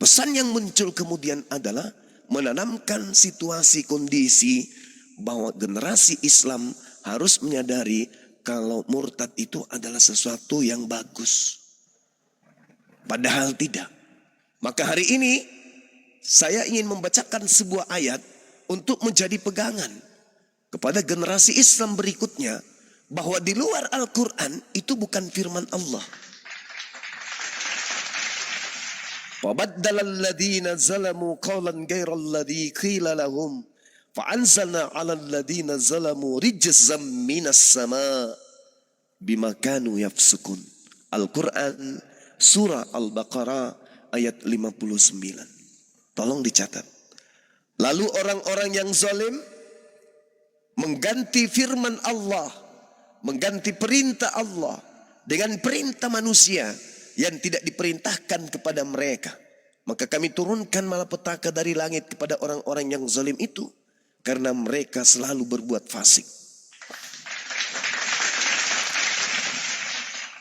Pesan yang muncul kemudian adalah menanamkan situasi kondisi bahwa generasi Islam harus menyadari kalau murtad itu adalah sesuatu yang bagus. Padahal tidak. Maka hari ini saya ingin membacakan sebuah ayat untuk menjadi pegangan kepada generasi Islam berikutnya bahwa di luar Al-Quran itu bukan firman Allah. وَبَدَّلَ الَّذِينَ ظَلَمُوا قَوْلًا غَيْرَ الَّذِي قِيلَ لَهُمْ فَأَنزَلْنَا عَلَى الَّذِينَ ظَلَمُوا رِجْزًا مِنَ السَّمَاءِ بِمَا كَانُوا يَفْسُقُونَ. Al-Quran surah Al-Baqarah ayat 59. Tolong dicatat. Lalu orang-orang yang zalim mengganti firman Allah, mengganti perintah Allah dengan perintah manusia yang tidak diperintahkan kepada mereka. Maka kami turunkan malapetaka dari langit kepada orang-orang yang zalim itu, karena mereka selalu berbuat fasik.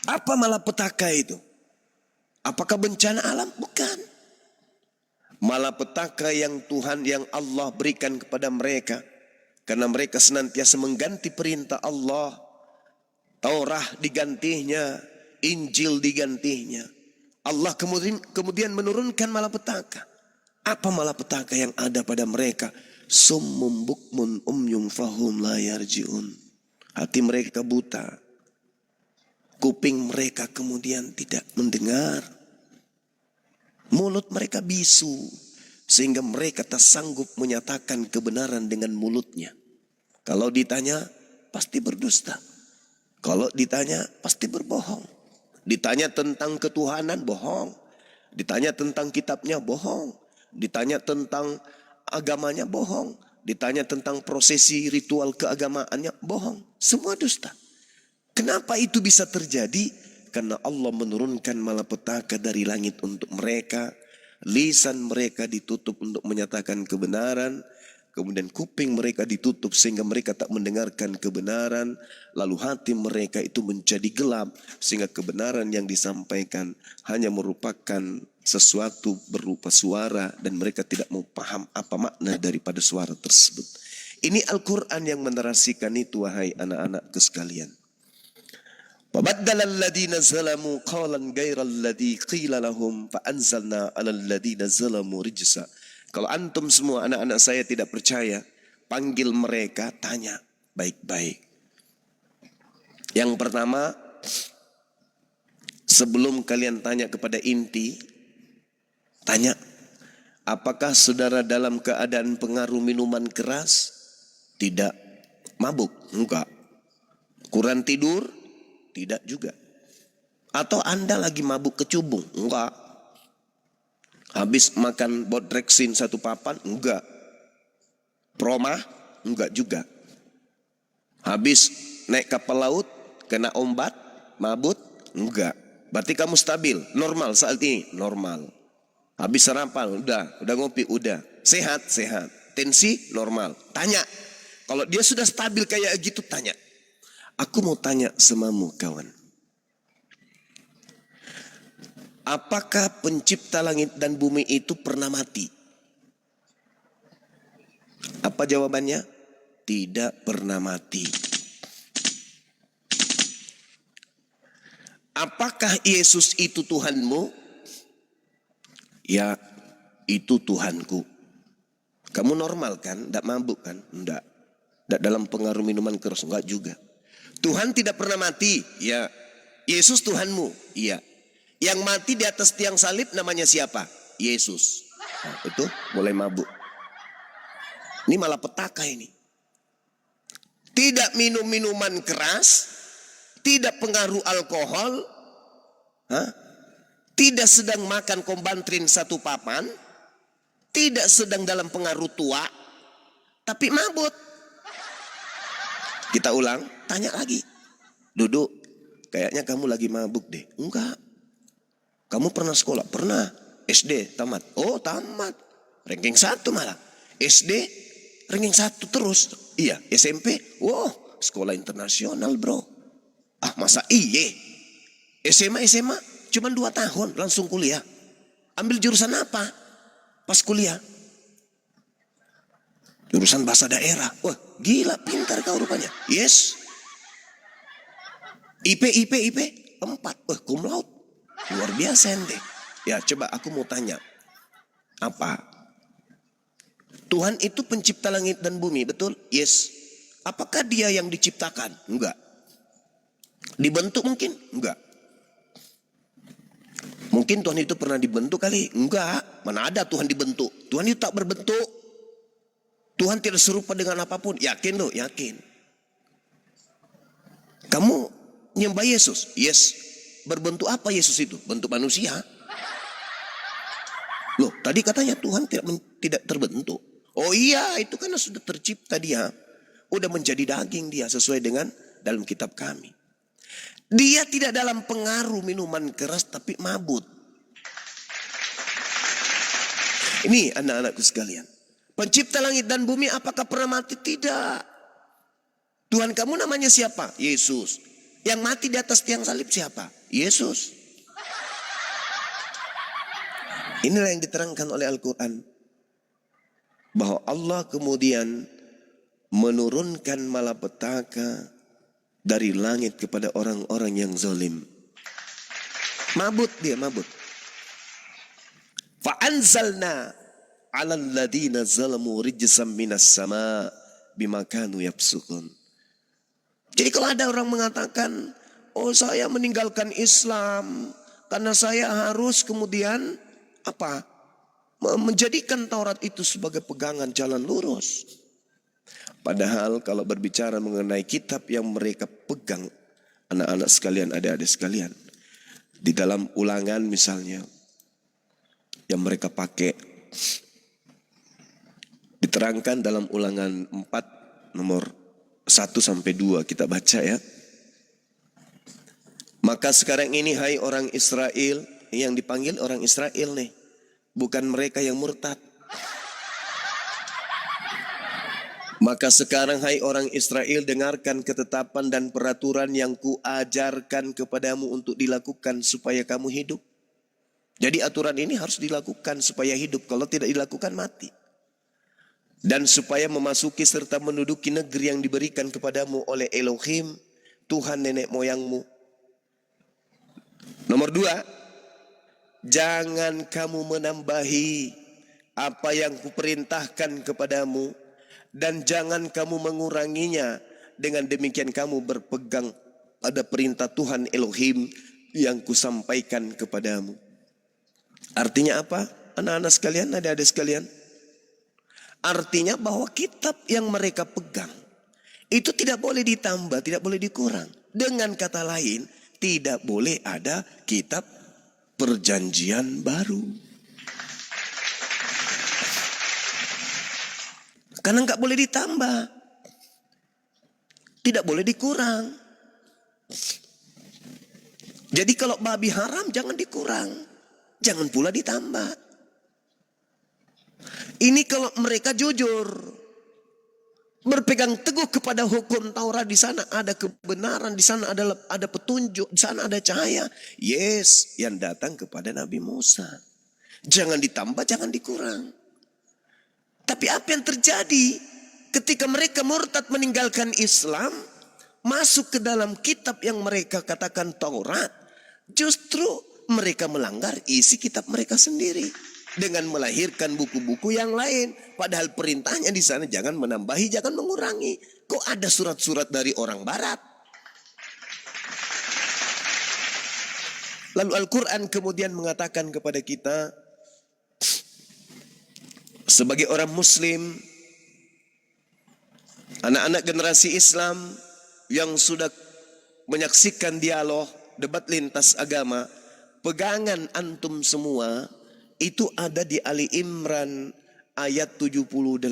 Apa malapetaka itu? Apakah bencana alam? Bukan. Malapetaka yang Tuhan, yang Allah berikan kepada mereka, karena mereka senantiasa mengganti perintah Allah. Taurat digantinya, Injil digantinya. Allah kemudian menurunkan malapetaka. Apa malapetaka yang ada pada mereka? Summum bukmun umyum fahum la yarji'un. Hati mereka buta. Kuping mereka kemudian tidak mendengar. Mulut mereka bisu. Sehingga mereka tak sanggup menyatakan kebenaran dengan mulutnya. Kalau ditanya, pasti berdusta. Kalau ditanya, pasti berbohong. Ditanya tentang ketuhanan, bohong. Ditanya tentang kitabnya, bohong. Ditanya tentang agamanya, bohong. Ditanya tentang prosesi ritual keagamaannya, bohong. Semua dusta. Kenapa itu bisa terjadi? Karena Allah menurunkan malapetaka dari langit untuk mereka. Lisan mereka ditutup untuk menyatakan kebenaran. Kemudian kuping mereka ditutup sehingga mereka tak mendengarkan kebenaran. Lalu hati mereka itu menjadi gelap sehingga kebenaran yang disampaikan hanya merupakan sesuatu berupa suara dan mereka tidak mau paham apa makna daripada suara tersebut. Ini Al-Quran yang menarasikan itu, wahai anak-anakku sekalian. وَبَدَّلَ الَّذِينَ ظَلَمُوا قَوْلًا غَيْرَ الَّذِي قِيلَ لَهُمْ فَأَنزَلْنَا عَلَى الَّذِينَ ظَلَمُوا رِجْزًا. Kalau antum semua anak-anak saya tidak percaya, panggil mereka, tanya baik-baik. Yang pertama, sebelum kalian tanya kepada inti, tanya, apakah saudara dalam keadaan pengaruh minuman keras? Tidak. Mabuk? Enggak. Kurang tidur? Tidak juga. Atau Anda lagi mabuk kecubung? Enggak. Habis makan Bodrexin 1 papan? Enggak. Promah? Enggak juga. Habis naik kapal laut, kena ombak, mabut? Enggak. Berarti kamu stabil, normal saat ini? Normal. Habis sarapan? Udah ngopi? Udah. Sehat? Sehat. Tensi? Normal. Tanya. Kalau dia sudah stabil kayak gitu, tanya. Aku mau tanya samamu kawan. Apakah pencipta langit dan bumi itu pernah mati? Apa jawabannya? Tidak pernah mati. Apakah Yesus itu Tuhanmu? Ya, itu Tuhanku. Kamu normal kan? Tidak mabuk kan? Tidak. Tidak dalam pengaruh minuman keras? Enggak juga. Tuhan tidak pernah mati? Ya. Yesus Tuhanmu? Iya. Yang mati di atas tiang salib namanya siapa? Yesus. Nah, itu mulai mabuk. Ini malah petaka ini. Tidak minum minuman keras, tidak pengaruh alkohol, tidak sedang makan kombantrin 1 papan, tidak sedang dalam pengaruh tua, tapi mabuk. Kita ulang, tanya lagi. Duduk, kayaknya kamu lagi mabuk deh. Enggak. Kamu pernah sekolah? Pernah. SD tamat? Oh tamat. Ranking 1 malah. SD ranking 1 terus. Iya. SMP? Wow, sekolah internasional bro. Ah masa iya? SMA cuma 2 tahun langsung kuliah. Ambil jurusan apa pas kuliah? Jurusan bahasa daerah. Wah, gila, pintar kau rupanya. Yes. IP 4. Wah, cum laude. Luar biasa ente. Ya, coba aku mau tanya. Apa? Tuhan itu pencipta langit dan bumi, betul? Yes. Apakah dia yang diciptakan? Enggak. Dibentuk mungkin? Enggak. Mungkin Tuhan itu pernah dibentuk kali? Enggak. Mana ada Tuhan dibentuk? Tuhan itu tak berbentuk. Tuhan tidak serupa dengan apapun. Yakin loh? Yakin. Kamu nyembah Yesus? Yes. Berbentuk apa Yesus itu? Bentuk manusia. Loh, tadi katanya Tuhan tidak terbentuk. Oh iya, itu karena sudah tercipta dia. Udah menjadi daging dia sesuai dengan dalam kitab kami. Dia tidak dalam pengaruh minuman keras tapi mabut. Ini anak-anakku sekalian. Pencipta langit dan bumi apakah pernah mati? Tidak. Tuhan kamu namanya siapa? Yesus. Yang mati di atas tiang salib siapa? Yesus. Inilah yang diterangkan oleh Al-Quran. Bahwa Allah kemudian menurunkan malapetaka dari langit kepada orang-orang yang zalim. Mabut dia, mabut. Fa'anzalna 'alal ladina zalamu rijzam minas sama bima kanu yafsukun. Jadi kalau ada orang mengatakan, oh saya meninggalkan Islam karena saya harus kemudian apa? Menjadikan Taurat itu sebagai pegangan jalan lurus. Padahal kalau berbicara mengenai kitab yang mereka pegang, anak-anak sekalian, adik-adik sekalian, di dalam Ulangan misalnya, yang mereka pakai, diterangkan dalam Ulangan 4 nomor 1 sampai 2 kita baca ya. Maka sekarang ini hai orang Israel, yang dipanggil orang Israel nih, bukan mereka yang murtad. Maka sekarang hai orang Israel, dengarkan ketetapan dan peraturan yang kuajarkan kepadamu untuk dilakukan supaya kamu hidup. Jadi aturan ini harus dilakukan supaya hidup, kalau tidak dilakukan mati. Dan supaya memasuki serta menduduki negeri yang diberikan kepadamu oleh Elohim, Tuhan nenek moyangmu. Nomor 2, jangan kamu menambahi apa yang kuperintahkan kepadamu, dan jangan kamu menguranginya. Dengan demikian kamu berpegang pada perintah Tuhan Elohim yang kusampaikan kepadamu. Artinya apa? Anak-anak sekalian, adik-adik sekalian. Artinya bahwa kitab yang mereka pegang itu tidak boleh ditambah, tidak boleh dikurang. Dengan kata lain, tidak boleh ada kitab perjanjian baru. Karena nggak boleh ditambah, tidak boleh dikurang. Jadi kalau babi haram jangan dikurang, jangan pula ditambah. Ini kalau mereka jujur, berpegang teguh kepada hukum Taurat, di sana ada kebenaran, di sana ada petunjuk, di sana ada cahaya. Yes, yang datang kepada Nabi Musa. Jangan ditambah, jangan dikurang. Tapi apa yang terjadi ketika mereka murtad meninggalkan Islam, masuk ke dalam kitab yang mereka katakan Taurat, justru mereka melanggar isi kitab mereka sendiri dengan melahirkan buku-buku yang lain. Padahal perintahnya di sana jangan menambahi, jangan mengurangi. Kok ada surat-surat dari orang barat? Lalu Al-Quran kemudian mengatakan kepada kita, sebagai orang Muslim, anak-anak generasi Islam yang sudah menyaksikan dialog, debat lintas agama, pegangan antum semua itu ada di Ali Imran ayat 78.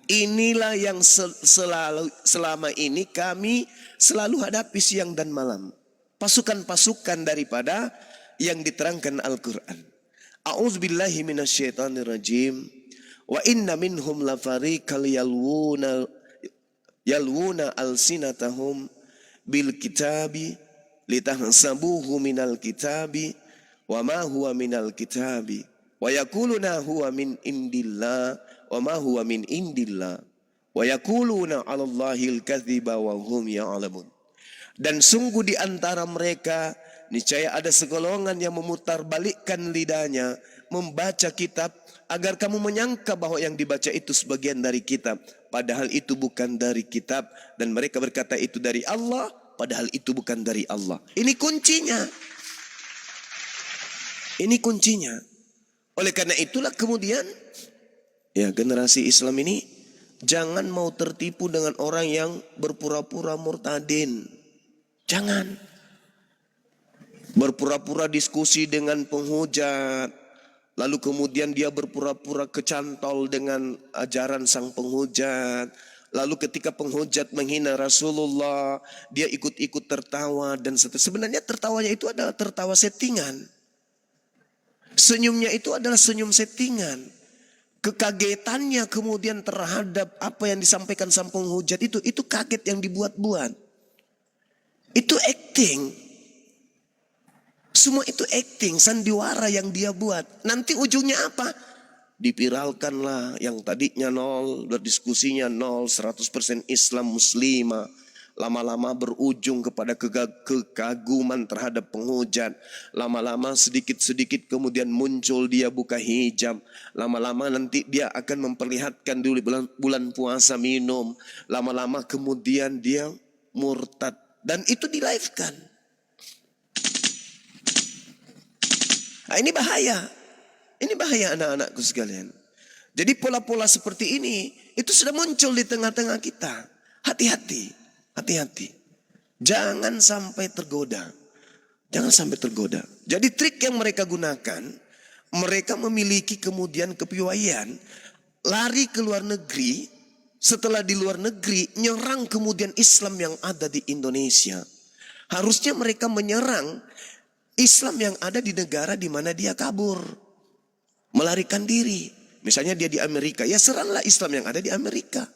Inilah yang selama ini kami selalu hadapi siang dan malam. Pasukan-pasukan daripada yang diterangkan Al-Quran. A'udzubillahi minasyaitonirrajim. Wa inna minhum lafariqal yalwuna alsinatahum bil kitabi litahsabuhu minal kitabi wa ma huwa minal kitabi Wa yaquluna huwa min indillah wa ma huwa min indillah. Wa yaquluna 'alallahil kadziba wa hum ya'lamun. Dan sungguh di antara mereka niscaya ada segolongan yang memutarbalikkan lidahnya membaca kitab agar kamu menyangka bahwa yang dibaca itu sebagian dari kitab, padahal itu bukan dari kitab, dan mereka berkata itu dari Allah, padahal itu bukan dari Allah. Ini kuncinya. Ini kuncinya. Oleh karena itulah kemudian ya generasi Islam ini jangan mau tertipu dengan orang yang berpura-pura murtadin. Jangan. Berpura-pura diskusi dengan penghujat. Lalu kemudian dia berpura-pura kecantol dengan ajaran sang penghujat. Lalu ketika penghujat menghina Rasulullah, dia ikut-ikut tertawa dan sebenarnya tertawanya itu adalah tertawa settingan. Senyumnya itu adalah senyum settingan. Kekagetannya kemudian terhadap apa yang disampaikan sang penghujat itu kaget yang dibuat-buat. Itu acting. Semua itu acting, sandiwara yang dia buat. Nanti ujungnya apa? Dipiralkanlah yang tadinya nol, berdiskusinya nol, 100% Islam muslimah. Lama-lama berujung kepada kekaguman terhadap penghujat. Lama-lama sedikit-sedikit kemudian muncul dia buka hijab. Lama-lama nanti dia akan memperlihatkan dulu bulan puasa minum. Lama-lama kemudian dia murtad. Dan itu di-live-kan. Nah, ini bahaya. Ini bahaya anak-anakku sekalian. Jadi pola-pola seperti ini itu sudah muncul di tengah-tengah kita. Hati-hati. Hati-hati. Jangan sampai tergoda. Jangan sampai tergoda. Jadi trik yang mereka gunakan, mereka memiliki kemudian kepiawaian lari ke luar negeri. Setelah di luar negeri, nyerang kemudian Islam yang ada di Indonesia. Harusnya mereka menyerang Islam yang ada di negara di mana dia kabur. Melarikan diri. Misalnya dia di Amerika, ya seranglah Islam yang ada di Amerika.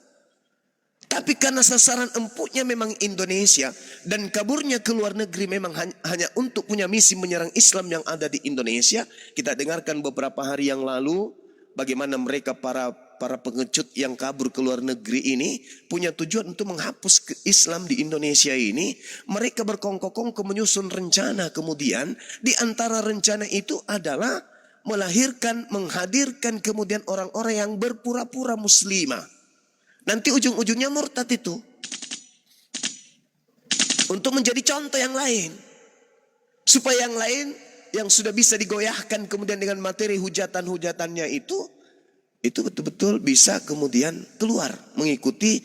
Tapi karena sasaran empuknya memang Indonesia dan kaburnya ke luar negeri memang hanya untuk punya misi menyerang Islam yang ada di Indonesia. Kita dengarkan beberapa hari yang lalu bagaimana mereka para pengecut yang kabur ke luar negeri ini punya tujuan untuk menghapus Islam di Indonesia ini. Mereka berkongkong-kongkong menyusun rencana, kemudian di antara rencana itu adalah menghadirkan kemudian orang-orang yang berpura-pura muslimah. Nanti ujung-ujungnya murtad itu. Untuk menjadi contoh yang lain. Supaya yang lain yang sudah bisa digoyahkan kemudian dengan materi hujatan-hujatannya itu betul-betul bisa kemudian keluar mengikuti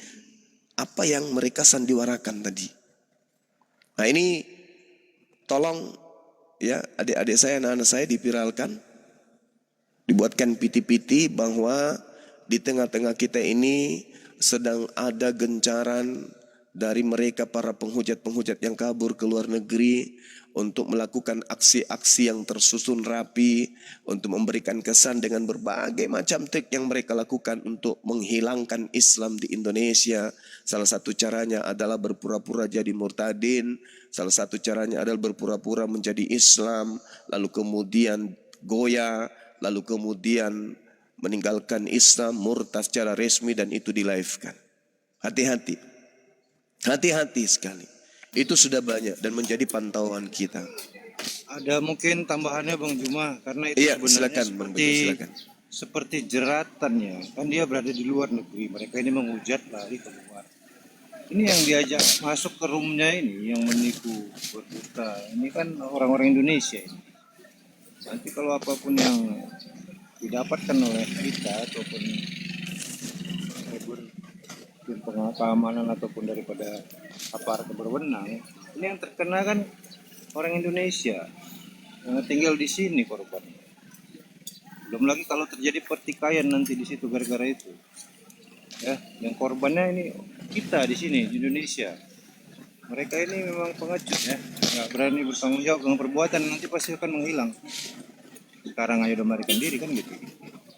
apa yang mereka sandiwarakan tadi. Nah ini tolong ya adik-adik saya, anak-anak saya dipiralkan. Dibuatkan piti-piti bahwa di tengah-tengah kita ini sedang ada gencaran dari mereka para penghujat-penghujat yang kabur ke luar negeri untuk melakukan aksi-aksi yang tersusun rapi, untuk memberikan kesan dengan berbagai macam trik yang mereka lakukan untuk menghilangkan Islam di Indonesia. Salah satu caranya adalah berpura-pura jadi murtadin, salah satu caranya adalah berpura-pura menjadi Islam, lalu kemudian goyah, lalu kemudian meninggalkan Islam, murtad secara resmi dan itu di-live-kan. Hati-hati. Hati-hati sekali. Itu sudah banyak dan menjadi pantauan kita. Ada mungkin tambahannya Bang Juma, karena itu Iya, sebenarnya silakan, seperti jeratannya. Kan dia berada di luar negeri, mereka ini menghujat lari keluar. Ini yang diajak masuk ke roomnya ini, yang menipu berbuta. Ini kan orang-orang Indonesia ini. Nanti kalau apapun yang didapatkan oleh kita ataupun pengamanan ataupun daripada aparat berwenang, ini yang terkena kan orang Indonesia yang tinggal di sini korban. Belum lagi kalau terjadi pertikaian nanti di situ gara-gara itu. Ya, yang korbannya ini kita di sini di Indonesia. Mereka ini memang pengecut ya, nggak berani bertanggung jawab dengan perbuatan, nanti pasti akan menghilang. Sekarang ayo udah melarikan diri kan gitu.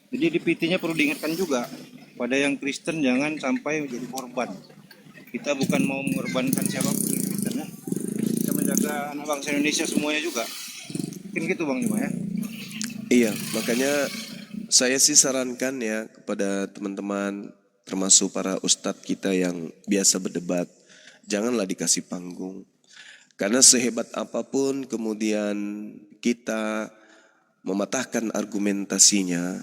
Jadi di PT-nya perlu diingatkan juga pada yang Kristen jangan sampai menjadi korban. Kita bukan mau mengorbankan siapapun Kristen ya. Kita menjaga anak bangsa Indonesia semuanya juga. Mungkin gitu Bang Juma ya. Iya, makanya saya sih sarankan ya kepada teman-teman termasuk para ustadz kita yang biasa berdebat, janganlah dikasih panggung. Karena sehebat apapun kemudian kita mematahkan argumentasinya,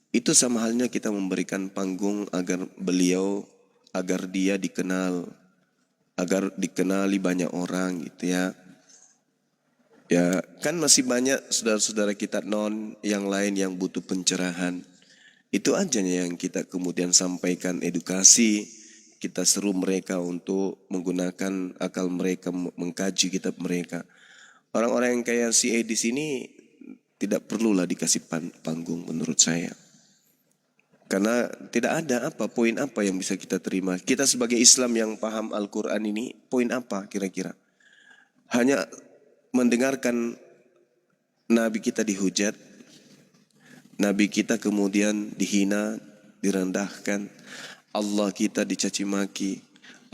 itu sama halnya kita memberikan panggung agar beliau, agar dia dikenal, agar dikenali banyak orang gitu ya. Ya, kan masih banyak saudara-saudara kita non yang lain yang butuh pencerahan. Itu aja yang kita kemudian sampaikan edukasi. Kita seru mereka untuk menggunakan akal mereka, mengkaji kitab mereka. Orang-orang yang kayak si A di sini tidak perlulah dikasih panggung menurut saya. Karena tidak ada poin apa yang bisa kita terima. Kita sebagai Islam yang paham Al-Quran ini, poin apa kira-kira? Hanya mendengarkan Nabi kita dihujat, Nabi kita kemudian dihina, direndahkan, Allah kita dicaci maki,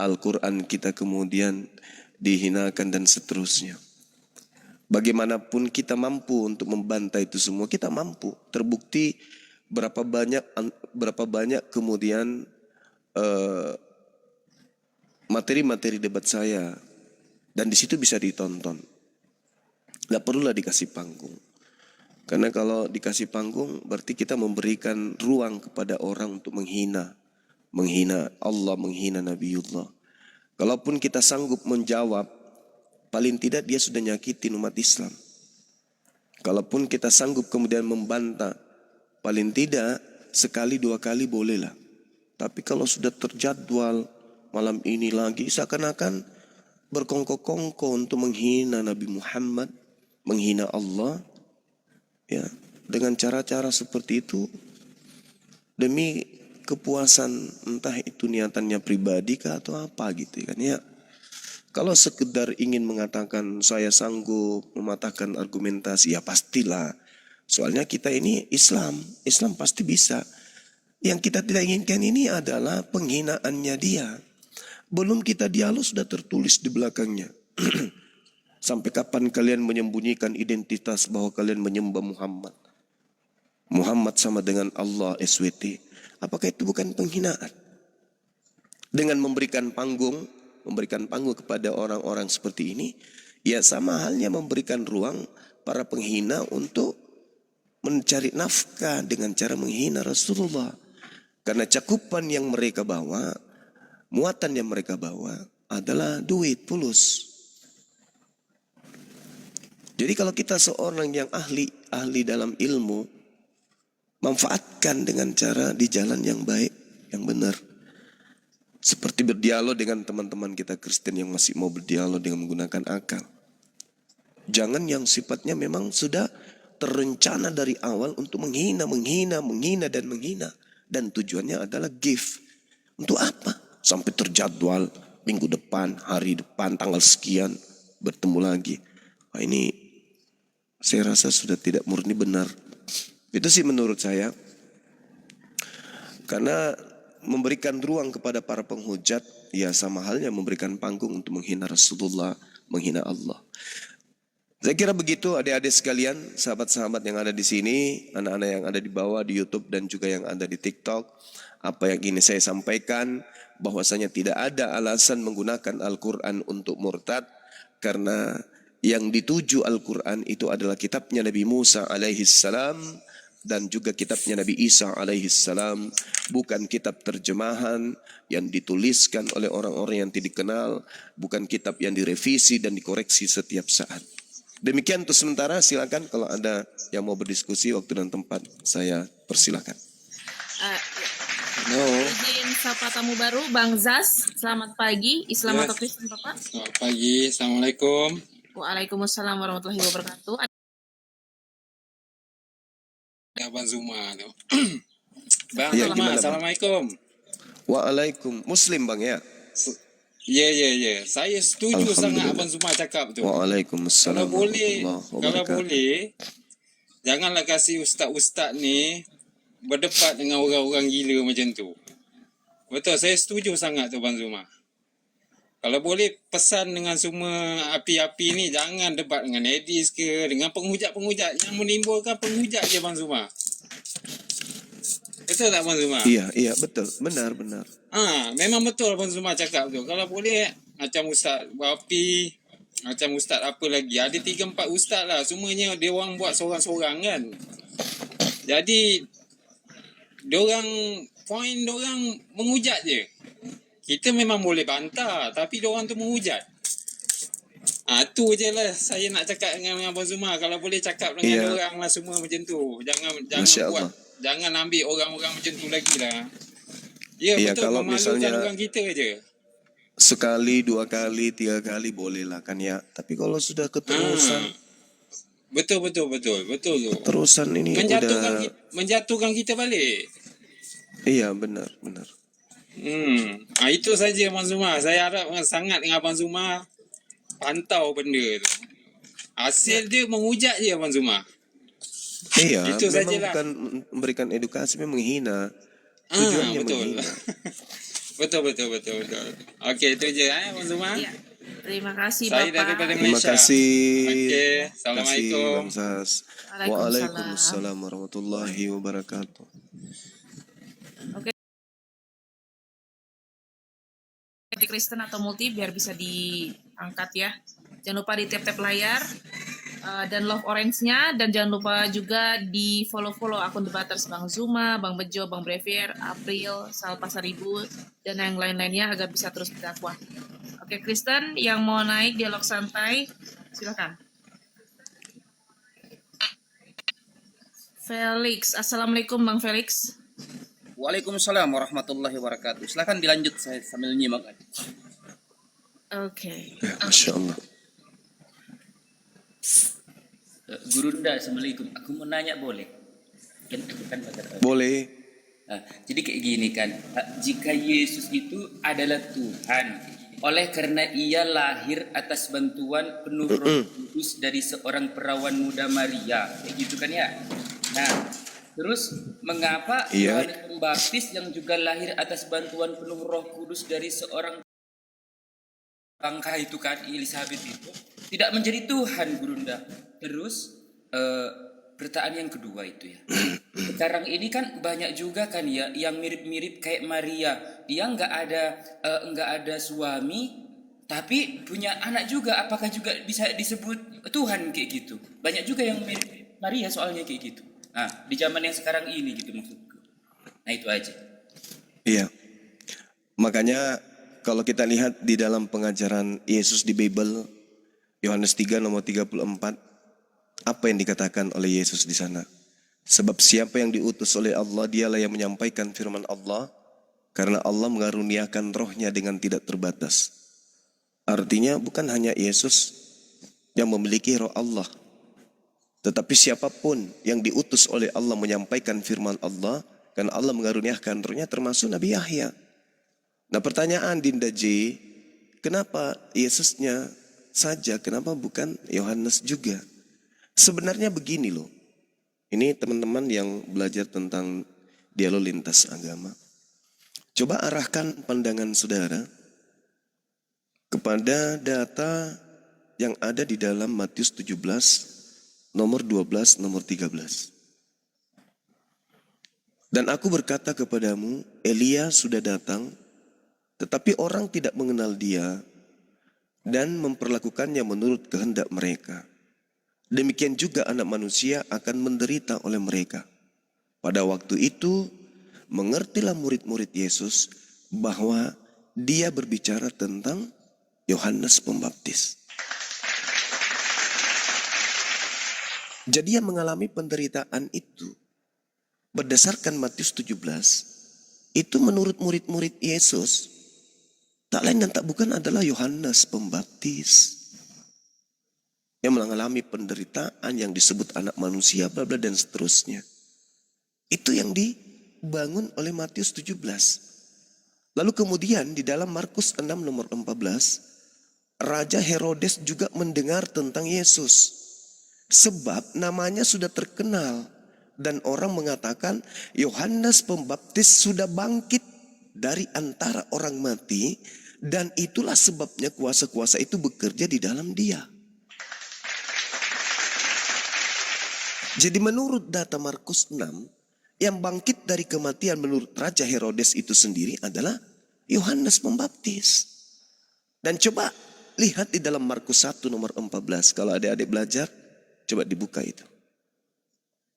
Al-Quran kita kemudian dihinakan dan seterusnya. Bagaimanapun kita mampu untuk membantai itu semua, kita mampu. Terbukti berapa banyak kemudian materi-materi debat saya, dan di situ bisa ditonton. Nggak perlulah dikasih panggung. Karena kalau dikasih panggung berarti kita memberikan ruang kepada orang untuk menghina Allah, menghina Nabiullah. Kalaupun kita sanggup menjawab, paling tidak dia sudah nyakitin umat Islam. Kalaupun kita sanggup kemudian membantah, paling tidak sekali dua kali bolehlah. Tapi kalau sudah terjadwal malam ini lagi, seakan-akan berkongkok-kongkok untuk menghina Nabi Muhammad, menghina Allah, ya, dengan cara-cara seperti itu demi kepuasan, entah itu niatannya pribadi kah atau apa gitu kan ya. Kalau sekedar ingin mengatakan saya sanggup mematahkan argumentasi, ya pastilah. Soalnya kita ini Islam pasti bisa. Yang kita tidak inginkan ini adalah penghinaannya dia. Belum kita dialog sudah tertulis di belakangnya. Sampai kapan kalian menyembunyikan identitas bahwa kalian menyembah Muhammad? Muhammad sama dengan Allah SWT. Apakah itu bukan penghinaan? Dengan memberikan panggung kepada orang-orang seperti ini, ya sama halnya memberikan ruang para penghina untuk mencari nafkah dengan cara menghina Rasulullah. Karena cakupan yang mereka bawa, muatan yang mereka bawa adalah duit, fulus. Jadi kalau kita seorang yang ahli dalam ilmu, manfaatkan dengan cara di jalan yang baik, yang benar. Seperti berdialog dengan teman-teman kita Kristen yang masih mau berdialog dengan menggunakan akal. Jangan yang sifatnya memang sudah terencana dari awal untuk menghina. Dan tujuannya adalah gift. Untuk apa? Sampai terjadwal minggu depan, hari depan, tanggal sekian bertemu lagi. Wah, ini saya rasa sudah tidak murni benar. Itu sih menurut saya. Karena memberikan ruang kepada para penghujat, ya sama halnya memberikan panggung untuk menghina Rasulullah, menghina Allah. Saya kira begitu adik-adik sekalian, sahabat-sahabat yang ada di sini, anak-anak yang ada di bawah di YouTube dan juga yang ada di TikTok. Apa yang ingin saya sampaikan, bahwasanya tidak ada alasan menggunakan Al-Quran untuk murtad, karena yang dituju Al-Quran itu adalah kitabnya Nabi Musa alaihissalam dan juga kitabnya Nabi Isa alaihissalam, bukan kitab terjemahan yang dituliskan oleh orang-orang yang tidak dikenal, bukan kitab yang direvisi dan dikoreksi setiap saat. Demikian untuk sementara, silakan kalau ada yang mau berdiskusi, waktu dan tempat saya persilakan. Izin sapa tamu baru, Bang Zaz. Selamat pagi, Islam atau Kristen, Bapak? Selamat pagi, Assalamualaikum. Waalaikumsalam warahmatullahi wabarakatuh. Abang Zuma tu. Bang Ya, Zuma, gimana, Bang? Assalamualaikum. Muslim Bang ya. Ya. Saya setuju sangat Alhamdulillah. Abang Zuma cakap tu. Waalaikumsalam Kalau boleh, janganlah kasih ustaz-ustaz ni berdebat dengan orang-orang gila macam tu. Betul, saya setuju sangat tu Abang Zuma. Kalau boleh pesan dengan semua api-api ni, jangan debat dengan Edis ke, dengan penghujat-penghujat yang menimbulkan penghujat je Bang Zuma. Betul tak Bang Zuma? Iya, betul. Benar. Memang betul Bang Zuma cakap tu. Kalau boleh macam Ustaz Wapi, macam Ustaz apa lagi, ada 3-4 Ustaz lah, semuanya dia orang buat seorang-seorang kan. Jadi poin diorang menghujat je. Kita memang boleh bantah, tapi diorang tu menghujat. Tu je lah saya nak cakap dengan Abang Zuma. Kalau boleh cakap dengan diorang lah semua macam tu. Jangan buat, jangan ambil orang-orang macam tu lagi lah. Ya, betul, kalau memalukan misalnya orang kita je. sekali, 2 kali, 3 kali boleh lah kan ya. Tapi kalau sudah keterusan, Betul tu. terusan ini Menjatuhkan kita balik. Iya, benar. Itu saja Abang Zuma. Saya harap sangat dengan Abang Zuma pantau benda tu. Hasil dia menghujat je Abang Zuma. Iya, Itu memang sajalah. bukan memberikan edukasi, memang menghina. Tujuannya Betul. menghina. betul. Okey, itu je Abang Zuma. Ya. Terima kasih Saya Bapak. daripada Terima Malaysia. kasih. Okey, Terima kasih Assalamualaikum. Bang Sas. Waalaikumsalam. Waalaikumsalam warahmatullahi wabarakatuh. Oke. Kristen atau multi biar bisa diangkat ya. Jangan lupa di tap-tap layar dan love orange-nya, dan jangan lupa juga di follow akun debaters Bang Zuma, Bang Bejo, Bang Brevier, April, Sal Pasaribu, dan yang lain-lainnya agar bisa terus berdakwah. Oke, Kristen yang mau naik dialog santai, silakan. Felix, Assalamualaikum Bang Felix. Waalaikumsalam warahmatullahi wabarakatuh. Silakan dilanjut, saya sambil nyimak. Oke. Ya, Masya Allah. Gurunda, assalamualaikum. Aku mau nanya boleh? Kan Boleh. jadi kayak gini kan, jika Yesus itu adalah Tuhan, oleh karena ia lahir atas bantuan penuh Roh Kudus dari seorang perawan muda Maria, kayak gitu kan ya. Nah, terus mengapa Yohanes Pembaptis yang juga lahir atas bantuan penuh Roh Kudus dari seorang bangka itu kan, Elizabeth itu tidak menjadi Tuhan, Gurunda? Terus pertanyaan yang kedua itu ya, sekarang ini kan banyak juga kan ya yang mirip-mirip kayak Maria, dia nggak ada suami tapi punya anak juga, apakah juga bisa disebut Tuhan kayak gitu? Banyak juga yang mirip Maria soalnya kayak gitu. Nah, di zaman yang sekarang ini gitu maksudku. Nah, itu aja. Iya. Makanya kalau kita lihat di dalam pengajaran Yesus di Bible, Yohanes 3 nomor 34, apa yang dikatakan oleh Yesus di sana? Sebab siapa yang diutus oleh Allah, dialah yang menyampaikan firman Allah, karena Allah mengaruniakan rohnya dengan tidak terbatas. Artinya bukan hanya Yesus yang memiliki roh Allah, tetapi siapapun yang diutus oleh Allah menyampaikan firman Allah, karena Allah mengaruniakan rohnya, termasuk Nabi Yahya. Nah, pertanyaan Dinda J, kenapa Yesusnya saja, kenapa bukan Yohanes juga? Sebenarnya begini loh, ini teman-teman yang belajar tentang dialog lintas agama, coba arahkan pandangan saudara kepada data yang ada di dalam Matius 17, nomor 12, nomor 13. Dan aku berkata kepadamu, Elia sudah datang, tetapi orang tidak mengenal dia dan memperlakukannya menurut kehendak mereka. Demikian juga anak manusia akan menderita oleh mereka. Pada waktu itu, mengertilah murid-murid Yesus bahwa dia berbicara tentang Yohanes Pembaptis. Jadi yang mengalami penderitaan itu, berdasarkan Matius 17, itu menurut murid-murid Yesus, tak lain dan tak bukan adalah Yohanes Pembaptis. Yang mengalami penderitaan yang disebut anak manusia, bla bla dan seterusnya. Itu yang dibangun oleh Matius 17. Lalu kemudian di dalam Markus 6 nomor 14, Raja Herodes juga mendengar tentang Yesus. Sebab namanya sudah terkenal dan orang mengatakan Yohanes Pembaptis sudah bangkit dari antara orang mati Dan itulah sebabnya kuasa-kuasa itu bekerja di dalam dia. Jadi menurut data Markus 6, yang bangkit dari kematian menurut Raja Herodes itu sendiri adalah Yohanes Pembaptis. Dan coba lihat di dalam Markus 1 nomor 14. Kalau adik-adik belajar, coba dibuka itu.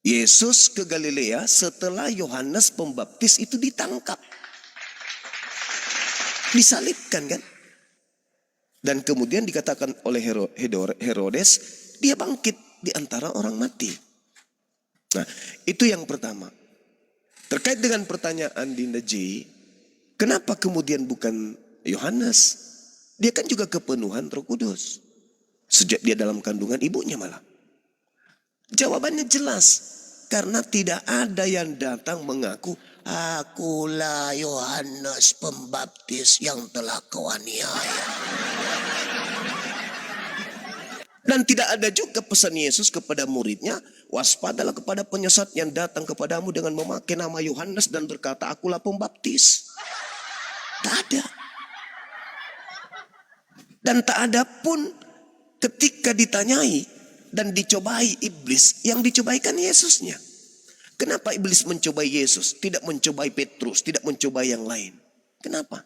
Yesus ke Galilea setelah Yohanes Pembaptis itu ditangkap. Disalibkan kan? Dan kemudian dikatakan oleh Herodes, dia bangkit di antara orang mati. Nah, itu yang pertama. Terkait dengan pertanyaan Dinda J, kenapa kemudian bukan Yohanes? Dia kan juga kepenuhan Roh Kudus. Sejak dia dalam kandungan ibunya malah. Jawabannya jelas. Karena tidak ada yang datang mengaku, akulah Yohanes Pembaptis yang telah kau aniaya. Dan tidak ada juga pesan Yesus kepada muridnya, waspadalah kepada penyesat yang datang kepadamu dengan memakai nama Yohanes dan berkata, akulah pembaptis. Tak ada. Dan tak ada pun ketika ditanyai dan dicobai iblis, yang dicobaikan Yesusnya. Kenapa iblis mencobai Yesus? Tidak mencobai Petrus, tidak mencobai yang lain. Kenapa?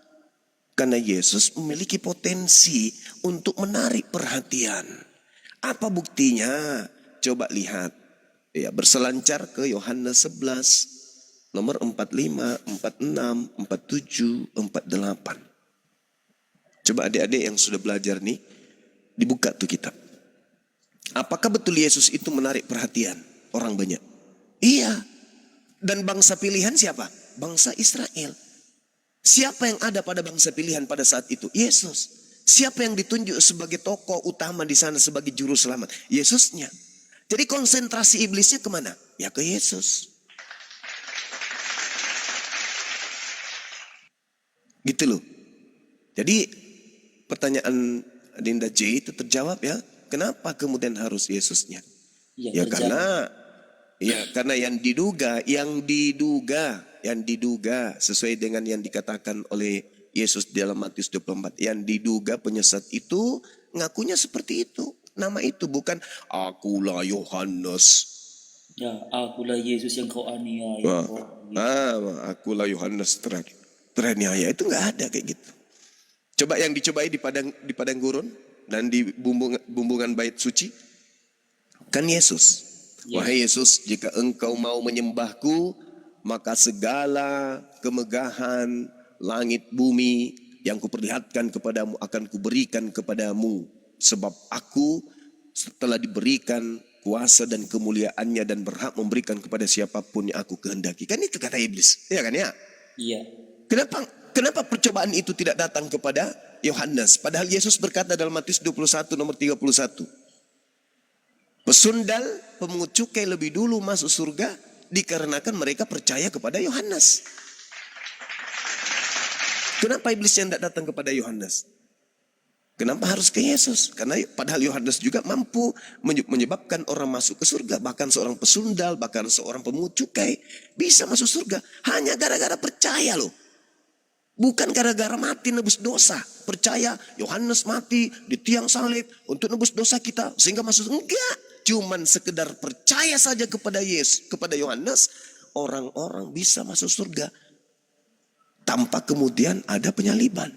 Karena Yesus memiliki potensi untuk menarik perhatian. Apa buktinya? Coba lihat. Ya, berselancar ke Yohanes 11 nomor 45, 46, 47, 48. Coba adik-adik yang sudah belajar nih, dibuka tuh kitab. Apakah betul Yesus itu menarik perhatian orang banyak? Iya. Dan bangsa pilihan siapa? Bangsa Israel. Siapa yang ada pada bangsa pilihan pada saat itu? Yesus. Siapa yang ditunjuk sebagai tokoh utama di sana sebagai juru selamat? Yesusnya. Jadi konsentrasi iblisnya kemana? Ya ke Yesus. Gitu loh. Jadi pertanyaan Dinda J itu terjawab ya. Kenapa kemudian harus Yesusnya? Ya karena yang diduga sesuai dengan yang dikatakan oleh Yesus dalam Matius 24. Yang diduga penyesat itu ngakunya seperti itu. Nama itu bukan akulah Yohanes. Ya, akulah Yesus yang kau aniaya. Akulah Yohanes teraniaya. Itu nggak ada kayak gitu. Coba yang dicobai di padang gurun dan di bumbungan bait suci. Kan Yesus. Ya. Wahai Yesus, jika engkau mau menyembahku, maka segala kemegahan langit bumi yang kuperlihatkan kepadamu akan kuberikan kepadamu. Sebab aku telah diberikan kuasa dan kemuliaannya dan berhak memberikan kepada siapapun yang aku kehendaki. Kan itu kata iblis. Iya kan ya? Iya. Kenapa percobaan itu tidak datang kepada Yohanes? Padahal Yesus berkata dalam Matius 21 nomor 31. Pesundal pemungut cukai lebih dulu masuk surga dikarenakan mereka percaya kepada Yohanes. Kenapa iblis yang tidak datang kepada Yohanes? Kenapa harus ke Yesus? Karena padahal Yohanes juga mampu menyebabkan orang masuk ke surga. Bahkan seorang pesundal, bahkan seorang pemungut cukai bisa masuk surga. Hanya gara-gara percaya loh. Bukan gara-gara mati nebus dosa. Percaya Yohanes mati di tiang salib untuk nebus dosa kita sehingga masuk. Enggak. Cuman sekedar percaya saja kepada Yesus, kepada Yohanes, orang-orang bisa masuk surga tanpa kemudian ada penyaliban.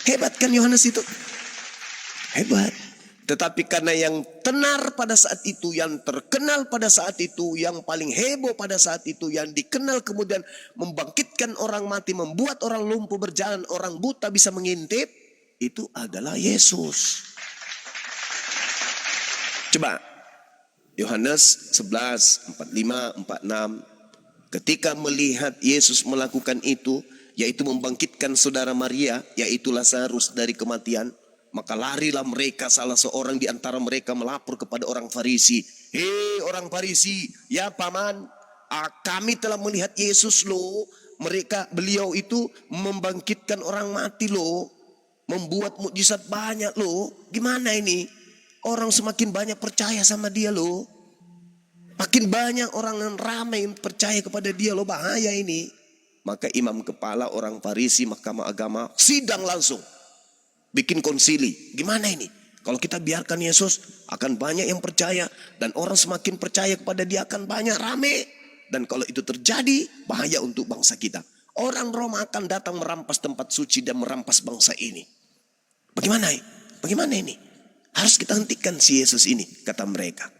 Hebat kan Yohanes itu? Hebat. Tetapi karena yang tenar pada saat itu, yang terkenal pada saat itu, yang paling heboh pada saat itu, yang dikenal kemudian membangkitkan orang mati, membuat orang lumpuh berjalan, orang buta bisa mengintip, itu adalah Yesus. Coba Yohanes 11, 45, 46. Ketika melihat Yesus melakukan itu, yaitu membangkitkan saudara Maria, yaitu Lazarus dari kematian, maka larilah mereka, salah seorang di antara mereka melapor kepada orang Farisi. Hei orang Farisi, ya paman, kami telah melihat Yesus loh. Beliau itu membangkitkan orang mati loh. Membuat mukjizat banyak loh. Gimana ini? Orang semakin banyak percaya sama dia loh. Makin banyak orang yang ramai percaya kepada dia loh. Bahaya ini. Maka imam kepala, orang Farisi, mahkamah agama sidang langsung. Bikin konsili. Gimana ini? Kalau kita biarkan Yesus, akan banyak yang percaya. Dan orang semakin percaya kepada dia akan banyak, rame. Dan kalau itu terjadi, bahaya untuk bangsa kita. Orang Roma akan datang merampas tempat suci dan merampas bangsa ini. Bagaimana? Bagaimana ini? Harus kita hentikan si Yesus ini, kata mereka.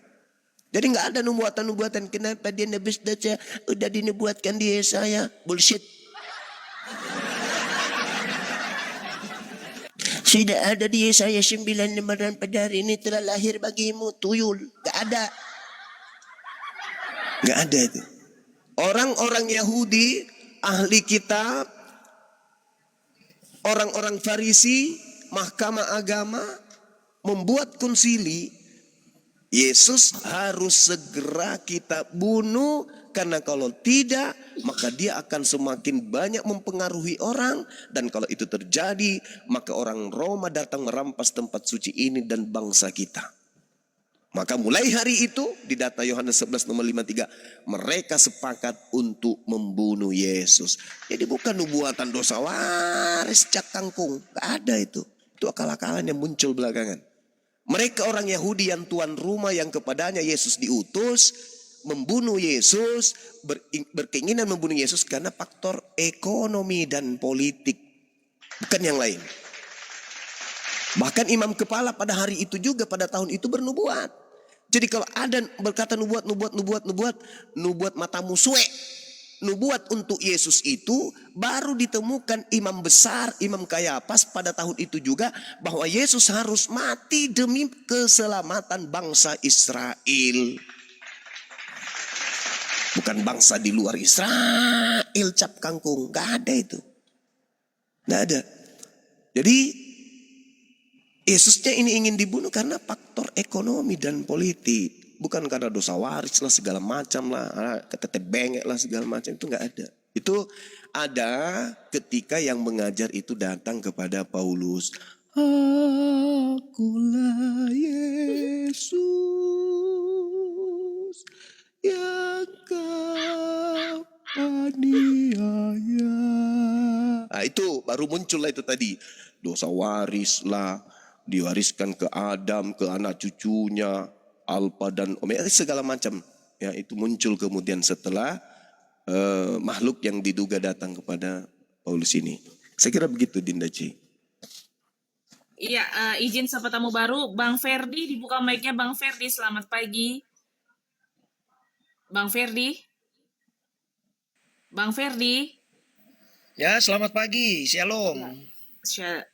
Jadi nggak ada nubuatan-nubuatan. Kenapa dia Nabi saja udah dinubuatkan di Yesaya? Bullshit. Sudah ada di Yesaya 9 lembaran pada hari ini telah lahir bagimu tuyul. Nggak ada. Nggak ada itu. Orang-orang Yahudi, ahli kitab, orang-orang Farisi, mahkamah agama membuat konsili. Yesus harus segera kita bunuh, karena kalau tidak maka dia akan semakin banyak mempengaruhi orang, dan kalau itu terjadi maka orang Roma datang merampas tempat suci ini dan bangsa kita. Maka mulai hari itu di data Yohanes 11 nomor 53 mereka sepakat untuk membunuh Yesus. Jadi bukan nubuatan dosa waris cak kangkung, gak ada itu. Itu akal-akalan yang muncul belakangan. Mereka orang Yahudi yang tuan rumah yang kepadanya Yesus diutus membunuh Yesus, berkeinginan membunuh Yesus karena faktor ekonomi dan politik, bukan yang lain. Bahkan imam kepala pada hari itu juga pada tahun itu bernubuat. Jadi kalau ada berkata nubuat matamu suek, nubuat untuk Yesus itu baru ditemukan imam besar, Imam Kayafas pada tahun itu juga, bahwa Yesus harus mati demi keselamatan bangsa Israel. Bukan bangsa di luar Israel, cap kangkung. Gak ada itu. Gak ada. Jadi Yesusnya ini ingin dibunuh karena faktor ekonomi dan politik. Bukan karena dosa waris lah segala macam lah, ketetep bengek lah segala macam, itu nggak ada. Itu ada ketika yang mengajar itu datang kepada Paulus. Akulah Yesus yang kau aniaya. Nah, itu baru muncul lah itu tadi. Dosa waris lah, diwariskan ke Adam, ke anak cucunya. Alfa dan Omega segala macam ya, itu muncul kemudian setelah makhluk yang diduga datang kepada Paulus ini. Saya kira begitu Dinda C. Iya, izin sapa tamu baru, Bang Ferdi, dibuka mic-nya Bang Ferdi. Selamat pagi, Bang Ferdi. Bang Ferdi. Ya, selamat pagi, shalom.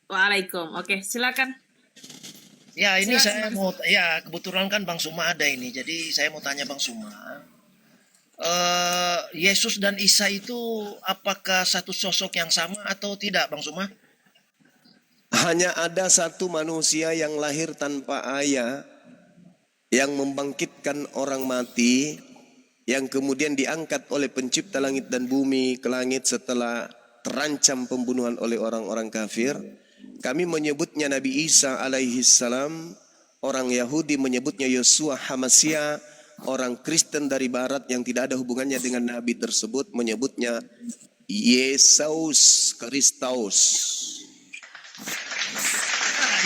Waalaikum. Oke, silakan. Ya, ini Silakan, saya mau, ya kebetulan kan Bang Suma ada ini, jadi saya mau tanya Bang Suma. Yesus dan Isa itu apakah satu sosok yang sama atau tidak, Bang Suma? Hanya ada satu manusia yang lahir tanpa ayah, yang membangkitkan orang mati, yang kemudian diangkat oleh pencipta langit dan bumi ke langit setelah terancam pembunuhan oleh orang-orang kafir. Kami menyebutnya Nabi Isa alaihi salam, orang Yahudi menyebutnya Yosua Hamasia, orang Kristen dari barat yang tidak ada hubungannya dengan Nabi tersebut menyebutnya Yesus Kristus.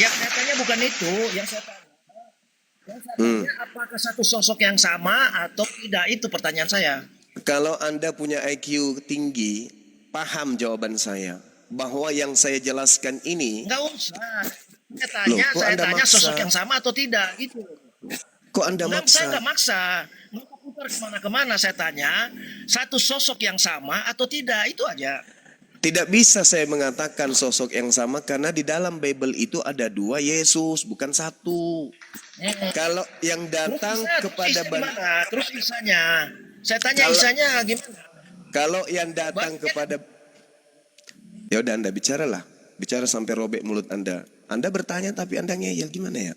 Yang saya tanya bukan itu, yang saya tanya. Apakah satu sosok yang sama atau tidak, itu pertanyaan saya. Kalau Anda punya IQ tinggi, paham jawaban saya. Bahwa yang saya jelaskan ini, Enggak usah. Saya tanya sosok yang sama atau tidak, gitu. Kok Anda Enggak, maksa? saya enggak maksa. Enggak putar kemana-kemana, saya tanya satu sosok yang sama atau tidak, itu aja. Tidak bisa saya mengatakan sosok yang sama karena di dalam Bible itu ada dua Yesus, bukan satu. Kalau yang datang kepada Terus Isanya, saya tanya Isanya gimana? Kalau yang datang kepada, ya udah Anda bicaralah, bicara sampai robek mulut Anda. Anda bertanya tapi Anda ngeyel, gimana ya?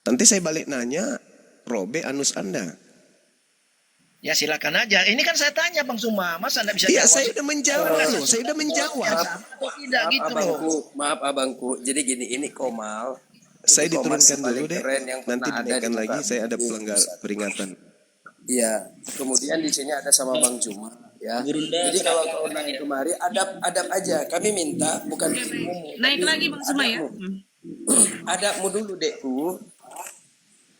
Nanti saya balik nanya, robek anus Anda. Ya silakan aja. Ini kan saya tanya Bang Suma, masa Anda bisa Ya jawab? saya udah menjawab loh, saya udah menjawab. Atau tidak gitu loh. Maaf abangku, jadi gini, ini Komal. Saya Ini Komal diturunkan paling dulu deh, keren yang nanti pernah ada dinaikkan di lagi, muka saya ada bumi pelanggar pusat. peringatan. Iya, kemudian di sini ada sama Bang Juma. Ya. Gurunda Jadi kalau kau naik kemari, adab aja. Kami minta bukan Naik lagi Bang Zuma ya. adabmu dulu, Dekku.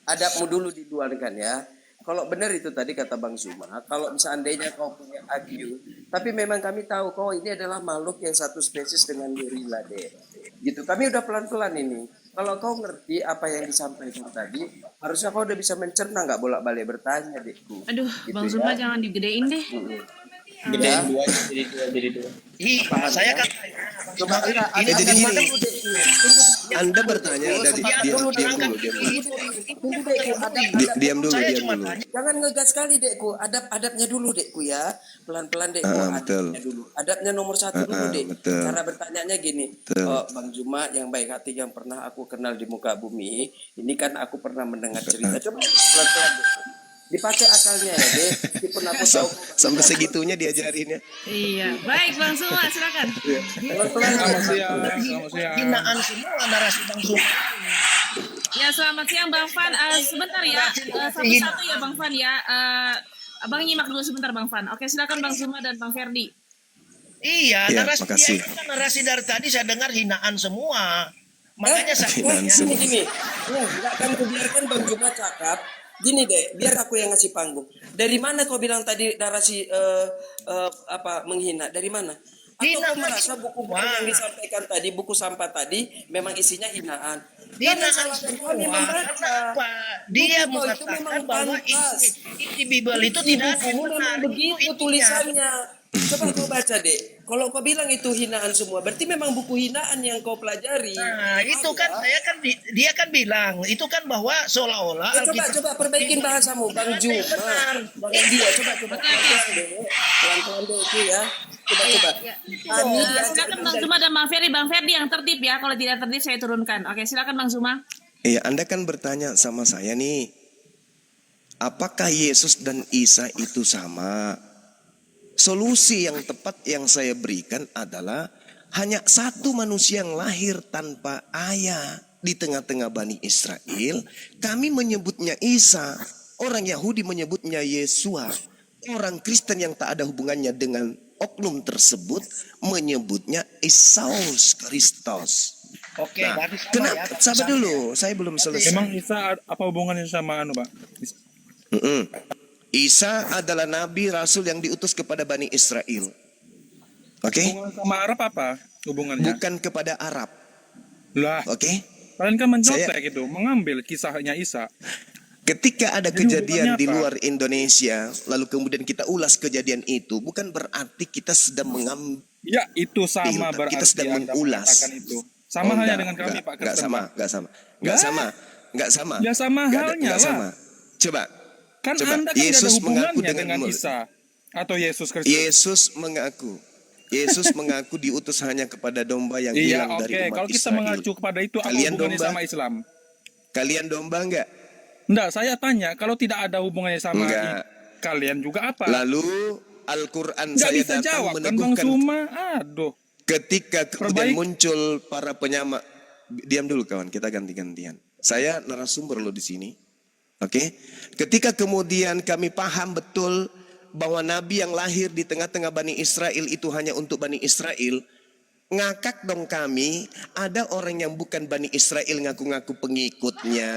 Adabmu dulu diluarkan ya. Kalau benar itu tadi kata Bang Zuma, kalau seandainya kau punya IQ, tapi memang kami tahu kau ini adalah makhluk yang satu spesies dengan gorila deh. Gitu. Kami udah pelan-pelan ini. Kalau kau ngerti apa yang disampaikan tadi, harusnya kau udah bisa mencerna, nggak bolak-balik bertanya, Dekku. Aduh, Gitu Bang ya. Zuma jangan digedein deh. gedein dua jadi dua. Saya kan Coba enggak, jadi adab gini. dulu, Dekku. Anda bertanya, diam dulu. Tunggu, Dekku. Diam dulu, saya diam cuma dulu. tanya, Jangan ngegas sekali, Dekku. Adabnya dulu, Dekku ya. Pelan-pelan, Dekku. Betul. Adabnya dulu. Adabnya nomor satu dulu, Dek. betul. Cara bertanyanya gini. Betul. Oh, Bang Zuma yang baik hati yang pernah aku kenal di muka bumi. Ini kan aku pernah mendengar cerita. Coba pelan-pelan, Dekku. Dipakai akalnya ya, Dek. Meskipun aku tahu. Sampai segitunya diajarinnya. Iya, baik Bang Zuma, silakan. Pelan-pelan. hinaan semua narasi Bang Zuma. Ya, selamat siang Bang Fan. Sebentar ya, satu-satu ya Bang Fan ya. Abang nyimak dulu sebentar Bang Fan. Oke, silakan Bang Zuma dan Bang Ferdi. Iya, Ya, narasi makasih. dia itu kan narasi dari tadi saya dengar hinaan semua. Makanya saya Hinaan tanya, semua. Gini. Nggak akan kubiarkan Bang Zuma cakap. Gini deh, biar aku yang ngasih panggung. Dari mana kau bilang tadi narasi menghina? Dari mana? Atau Hina kau merasa buku-buku yang disampaikan tadi, buku sampah tadi, memang isinya hinaan? Jangan hinaan salahkan semua. kami membaca. Kenapa? Dia Buku kau itu memang mengatakan bahwa pantas. isi Bible itu Di tidak ada yang bukumu benar. memang Itu begitu intinya. tulisannya. Coba kau baca deh. Kalau kau bilang itu hinaan semua, berarti memang buku hinaan yang kau pelajari. Nah, itu kan dia kan bilang itu kan bahwa seolah-olah Coba perbaikin bahasamu, Bang Zuma. Jangan dia, coba pelan-pelan deh. Pelan-pelan deh itu ya. Coba. Kami Silakan Bang Zuma dan Bang Ferdi. Bang Ferdi yang tertib ya. Kalau tidak tertib saya turunkan. Oke, silakan Bang Zuma. Iya, Anda kan bertanya sama saya nih, apakah Yesus dan Isa itu sama? Solusi yang tepat yang saya berikan adalah hanya satu manusia yang lahir tanpa ayah di tengah-tengah Bani Israel. Kami menyebutnya Isa, orang Yahudi menyebutnya Yesua. Orang Kristen yang tak ada hubungannya dengan oknum tersebut menyebutnya Yesus Kristus. Oke, Nah, berarti sama kenapa? ya. Sabar dulu, saya belum selesai. Emang Isa apa hubungannya sama Pak? Isa adalah nabi rasul yang diutus kepada Bani Israel. Oke? Hubungan sama Arab apa hubungannya? Bukan kepada Arab. Lah, Oke? kalian kan mencontek gitu, mengambil kisahnya Isa. Ketika ada Jadi kejadian hubungannya di apa? luar Indonesia, lalu kemudian kita ulas kejadian itu, bukan berarti kita sedang mengambil. Ya, itu sama Kita berarti sedang Anda mengulas. mengatakan itu. Sama halnya dengan kami, Pak Enggak Kristen. sama, Pak. enggak sama. Ya, sama halnya lah. sama. Coba. Kan Coba. Anda kan nggak ada Yesus mengaku hubungannya dengan dengan Isa atau Yesus Kristus. Yesus mengaku diutus hanya kepada domba yang Iya, hilang dari oke. umat Kalau kita Israel. mengacu kepada itu, apa Kalian hubungannya domba? sama Islam? Kalian domba enggak? Enggak, saya tanya, kalau tidak ada hubungannya sama Enggak. kalian juga apa? Lalu Al-Quran Nggak saya bisa datang jawab kan Bang meneguhkan Zuma? Aduh. ketika kemudian Perbaik. muncul para penyamak. Diam dulu kawan, kita ganti-gantian. Saya narasumber lo di sini. Oke? Ketika kemudian kami paham betul bahwa nabi yang lahir di tengah-tengah Bani Israel itu hanya untuk Bani Israel, ngakak dong kami, ada orang yang bukan Bani Israel ngaku-ngaku pengikutnya,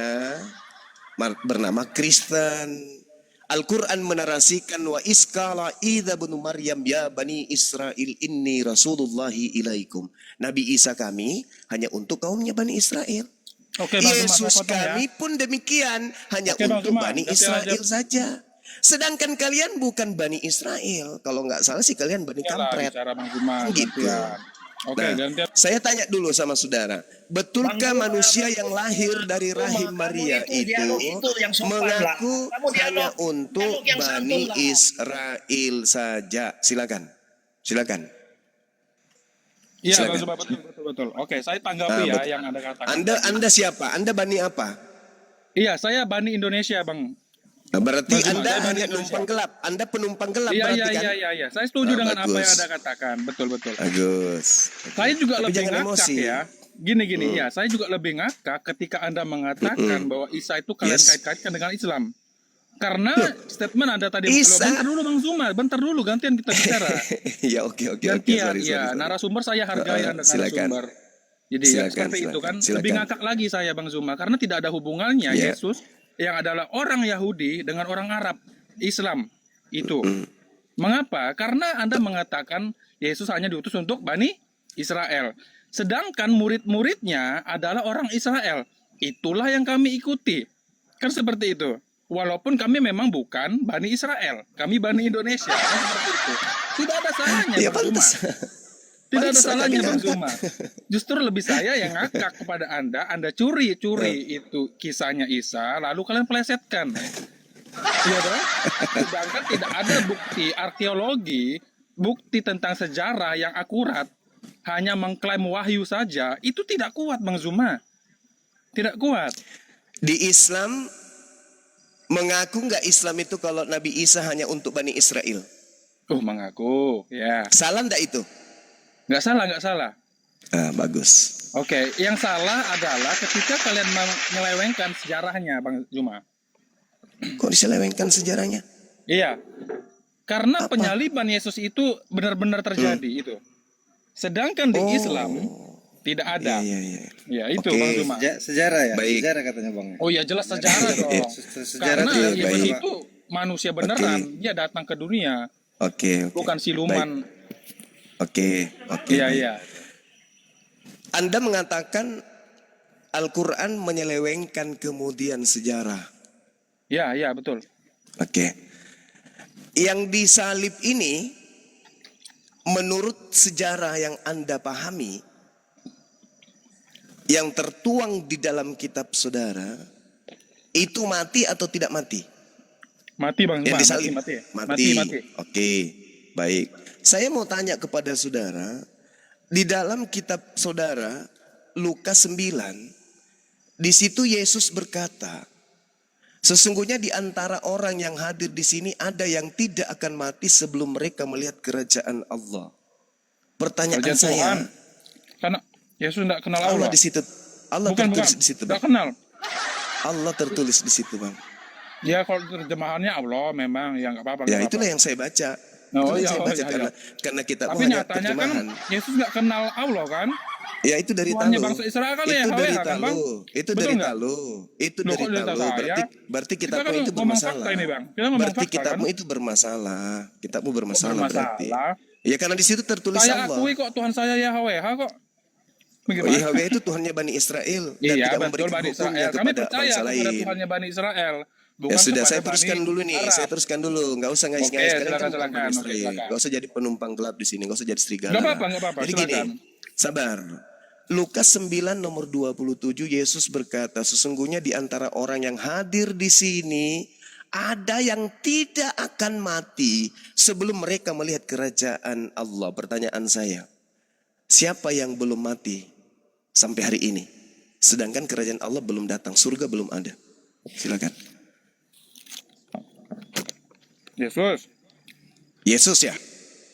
bernama Kristen. Al-Quran menarasikan wa iskala idza bin Maryam ya Bani Israel inni rasulullahi ilaikum. Nabi Isa kami hanya untuk kaumnya Bani Israel. Oke, Bang Zuma, Yesus saya potong ya. kami pun demikian, hanya Oke, Bang untuk Zuma, Bani ganti Israel lanjut. saja. Sedangkan kalian bukan Bani Israel. Kalau nggak salah sih kalian Bani Iyalah, kampret. bicara Bang Zuma, Gitu. gantian. Oke, Nah, gantian. saya tanya dulu sama saudara, betulkah Bang Zuma, manusia yang lahir dari rahim kamu Maria itu itu dialog itu yang sopan lah. mengaku Kamu dialog- hanya untuk dialog yang Bani santun lah. Israel saja? Silakan. Iya, Silakan. Bang Zuma, betul. Oke, saya tanggapi ya betul. yang Anda katakan. Anda siapa? Anda Bani apa? Iya, saya Bani Indonesia, Bang. Nah, berarti Bang Zuma, Anda saya Bani hanya Indonesia. numpang gelap. Anda penumpang gelap Iya, berarti kan? iya. Saya setuju dengan apa bagus. yang Anda katakan. Betul. Bagus. Saya juga Tapi lebih jangan ngakak emosi. ya. Gini ya, saya juga lebih ngakak ketika Anda mengatakan bahwa Isa itu kalian Yes. kait-kaitkan dengan Islam. Karena statement ada tadi. Isa. Bentar dulu Bang Zuma, bentar dulu gantian kita bicara. Ya oke. Gantian, Sorry. narasumber saya hargai Anda Silakan. narasumber. Jadi ya, Silakan, seperti itu kan. silakan. Lebih ngakak lagi saya Bang Zuma karena tidak ada hubungannya Ya. Yesus yang adalah orang Yahudi dengan orang Arab, Islam itu. Mengapa? Karena Anda mengatakan Yesus hanya diutus untuk Bani Israel. Sedangkan murid-muridnya adalah orang Israel. Itulah yang kami ikuti. Kan seperti itu. Walaupun kami memang bukan Bani Israel, kami Bani Indonesia, kan seperti itu. Tidak ada salahnya Ya Bang Zuma. pantas. Tidak ada Pantas salahnya kami Bang ngangkat. Zuma. Justru lebih saya yang ngakak kepada Anda curi itu kisahnya Isa, lalu kalian plesetkan. Iya dong? Sedangkan tidak ada bukti arkeologi, bukti tentang sejarah yang akurat, hanya mengklaim wahyu saja, itu tidak kuat Bang Zuma. Tidak kuat. Di Islam mengaku nggak Islam itu kalau Nabi Isa hanya untuk Bani Israel? Mengaku, ya. Salah nggak itu? Nggak salah. Bagus. Oke, yang salah adalah ketika kalian menyelewengkan sejarahnya, Bang Zuma. Kok diselewengkan sejarahnya? Iya, karena Apa? penyaliban Yesus itu benar-benar terjadi itu. Sedangkan di Islam tidak ada. Iya. Ya itu Oke. Bang Zuma. Sejarah ya? Baik. Sejarah katanya Bang. Oh ya jelas sejarah dong. Sejarah Karena itu Yesus baik. itu manusia beneran, dia datang ke dunia, Oke. bukan siluman. Oke. Iya. Anda mengatakan Al-Quran menyelewengkan kemudian sejarah. Iya betul. Oke. Yang disalib ini menurut sejarah yang Anda pahami, yang tertuang di dalam kitab saudara, itu mati atau tidak mati? Mati Bang Yang Zuma. disalib? Mati. Oke, baik. Saya mau tanya kepada saudara, di dalam kitab saudara Lukas 9, di situ Yesus berkata, sesungguhnya di antara orang yang hadir di sini ada yang tidak akan mati sebelum mereka melihat kerajaan Allah. Pertanyaan Kerajaan saya, Tuhan. Karena Yesus tidak kenal Allah. Allah di situ, Allah Bukan. tertulis di situ, Tidak Bang. kenal. Allah tertulis di situ, Bang. Ya kalau terjemahannya Allah memang ya nggak apa-apa. Ya nggak itulah apa-apa. yang saya baca. Oh, Itulah yang iya, saya oh, baca iya. karena kita Tapi hanya nyatanya kan terjemahan. Yesus nggak kenal Allah kan? Ya itu dari Tuhannya Talu. bangsa Israel kan ya, Itu dari Yahweh kan, Bang? Talu. Itu Betul dari nggak? Talu. Itu Loh, dari kok dari Talu. saya? Berarti Kita kitabmu kan itu ngomong bermasalah. fakta ini, Bang. Kita ngomong Berarti fakta, kitabmu kan? itu bermasalah. Kitabmu bermasalah berarti. Bermasalah. Ya karena di situ tertulis Saya Allah. akui kok Tuhan saya Yahweh kok. Oh, Bagaimana? Yahweh itu Tuhannya Bani Israel dan Iya tidak betul memberikan Bani hukumnya Israel. Kami kepada percaya bangsa kepada lain. Tuhannya Bani Israel. Bukan Ya sudah, kepada saya teruskan Bani dulu nih. Arab. Saya teruskan dulu. Nggak usah ngais-ngais. Oke, Kalian silakan, kan bukan silakan. Bani Oke, Israel. silakan. Nggak usah jadi penumpang gelap di sini. Nggak usah jadi serigala. Nggak apa-apa, Jadi silakan. gini, sabar. Lukas 9 nomor 27 Yesus berkata, sesungguhnya di antara orang yang hadir di sini ada yang tidak akan mati sebelum mereka melihat kerajaan Allah. Pertanyaan saya, siapa yang belum mati sampai hari ini? Sedangkan kerajaan Allah belum datang, surga belum ada. Silakan. Yesus. Yesus ya.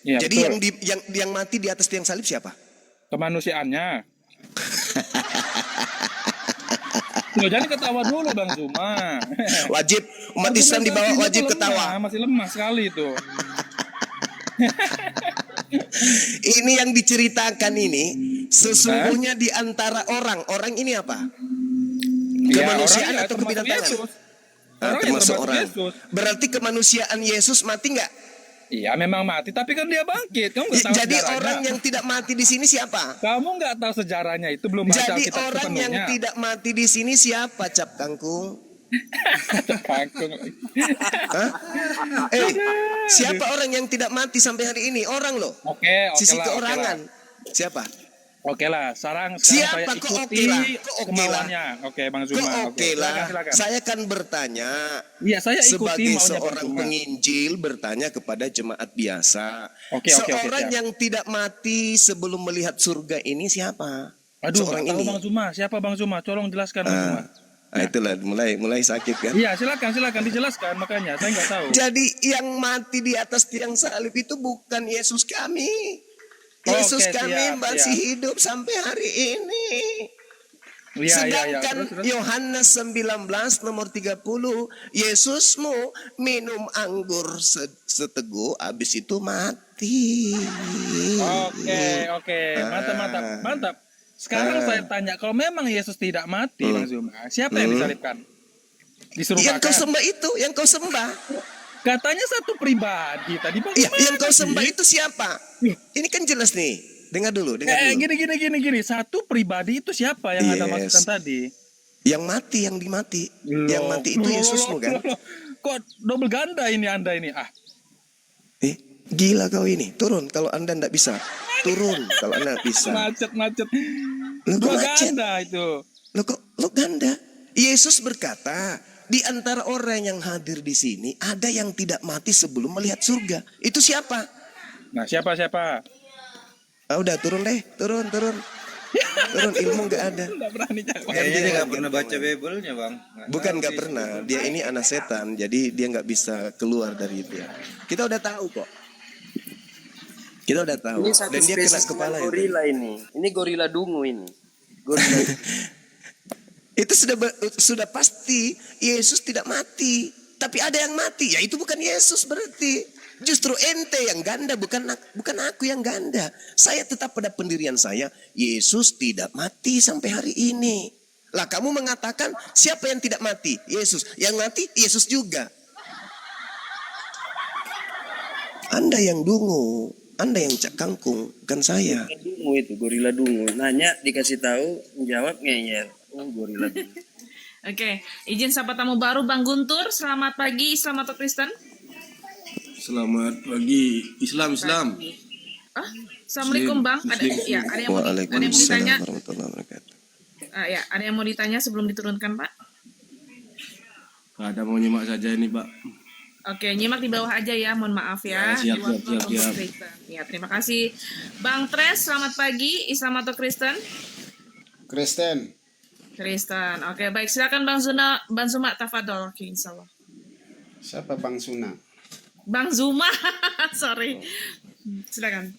Iya, Jadi betul. yang mati di atas tiang salib siapa? Kemanusiaannya. Nggak jadi ketawa dulu Bang Zuma. Wajib umat Islam di bawah wajib ketawa. Masih lemah sekali itu. Ini yang diceritakan ini sesungguhnya di antara orang ini apa? Kemanusiaan Ya, atau termasuk kebinatangan? Yesus. Ah, Orang ya termasuk termasuk orang. Yesus. Berarti kemanusiaan Yesus mati nggak? Iya memang mati, tapi kan dia bangkit. Kamu nggak tahu Jadi sejarahnya. orang yang tidak mati di sini siapa? Kamu nggak tahu sejarahnya itu belum baca Jadi Alkitab orang yang sepenuhnya. tidak mati di sini siapa, Cap Kangkung? Kangkung. Hah? Siapa orang yang tidak mati sampai hari ini? Orang loh. Oke Sisi lah, keorangan. Siapa? Oke lah, sekarang Siapa? saya Kok ikuti oke lah? Kok oke kemauannya. Oke, Bang Zuma. Kok oke lah. Silakan. Saya kan bertanya Iya, saya ikuti sebagai maunya Bang seorang Zuma. penginjil bertanya kepada jemaat biasa. Oke, Seorang siap. yang tidak mati sebelum melihat surga ini siapa? Aduh, Seorang nggak tahu ini. Bang Zuma. Siapa Bang Zuma? Tolong jelaskan Bang Zuma. Itulah mulai sakit kan. Iya, silakan dijelaskan makanya. Saya nggak tahu. Jadi yang mati di atas tiang salib itu bukan Yesus kami. Yesus Oke, kami siap, masih siap. hidup sampai hari ini. Iya, iya, iya. Sedangkan Terus. Yohanes 19 nomor 30, Yesusmu minum anggur seteguk, habis itu mati. Oke. Mantap. Sekarang saya tanya, kalau memang Yesus tidak mati, Bang Zuma, siapa yang disalibkan? Disuruh Yang kau bakar. sembah itu, yang kau sembah. Katanya satu pribadi tadi, Bang. Iya, Gimana yang kau sih? sembah itu siapa? Ini kan jelas nih. Dengar dulu. Gini. Satu pribadi itu siapa yang Anda Yes. maksudkan tadi? Yang mati, yang dimati. Yang mati itu Yesusmu kan? Kok double ganda ini Anda ini? Gila kau ini. Turun kalau Anda tidak bisa. Turun kalau Anda bisa. Macet. Lo kok Dua macet? ganda itu. Lo ganda. Yesus berkata, di antara orang yang hadir di sini ada yang tidak mati sebelum melihat surga. Itu siapa? Nah, siapa? Udah turun deh, turun. Turun, ilmu nggak ada. Nggak berani jawab. Kayaknya dia nggak pernah baca Bible-nya, Bang. Bukan nggak pernah. Dia ini anak setan, jadi dia nggak bisa keluar dari itu. Kita udah tahu kok. Kita udah tahu. Ini satu Dan dia kena spesies kepala itu. gorila ini. Ini gorila dungu ini. Gorila. Itu sudah pasti Yesus tidak mati. Tapi ada yang mati. Ya itu bukan Yesus berarti. Justru ente yang ganda, bukan aku yang ganda. Saya tetap pada pendirian saya. Yesus tidak mati sampai hari ini. Lah kamu mengatakan siapa yang tidak mati? Yesus. Yang mati Yesus juga. Anda yang dungu. Anda yang cak kangkung, bukan saya. Dungu itu, gorila dungu. Nanya dikasih tahu, jawab ngeyel. Oh, gorila dungu. Oke, izin sapa tamu baru Bang Guntur. Selamat pagi, Islam atau Kristen? Selamat pagi, Islam. Assalamualaikum Bang. Ada yang mau ditanya. Waalaikumsalam warahmatullahi wabarakatuh. Ya, ada yang mau ditanya sebelum diturunkan Pak? Ada mau nyimak saja ini, Pak. Oke, nyimak di bawah aja ya, mohon maaf ya. Siap. Kristen. Ya, terima kasih. Bang Tres, selamat pagi, Islam atau Kristen? Kristen. Kristen. Oke, baik, silakan Bang Zuma tafadhol, insyaallah. Siapa Bang Suna? Bang Zuma, sorry. Silakan.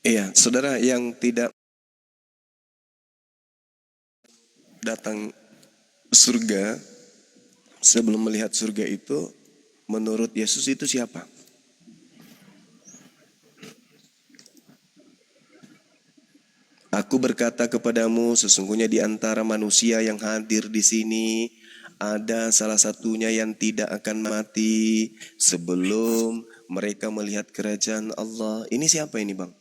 Iya, saudara yang tidak datang surga sebelum melihat surga itu, menurut Yesus itu siapa? Aku berkata kepadamu, sesungguhnya di antara manusia yang hadir di sini ada salah satunya yang tidak akan mati sebelum mereka melihat kerajaan Allah. Ini siapa ini, Bang?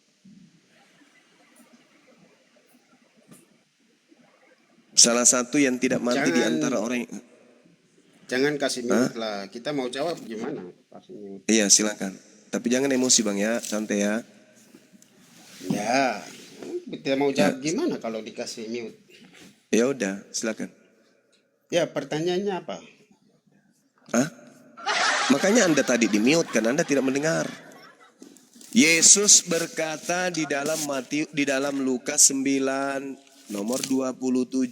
Salah satu yang tidak mati di antara orang. Jangan kasih mute lah. Kita mau jawab gimana? Kasih mute. Iya, silakan. Tapi jangan emosi, Bang ya, santai ya. Ya, kita mau jawab gimana kalau dikasih mute? Ya udah, silakan. Ya, pertanyaannya apa? Makanya Anda tadi di-mute kan, Anda tidak mendengar. Yesus berkata di dalam Lukas 9 nomor 27,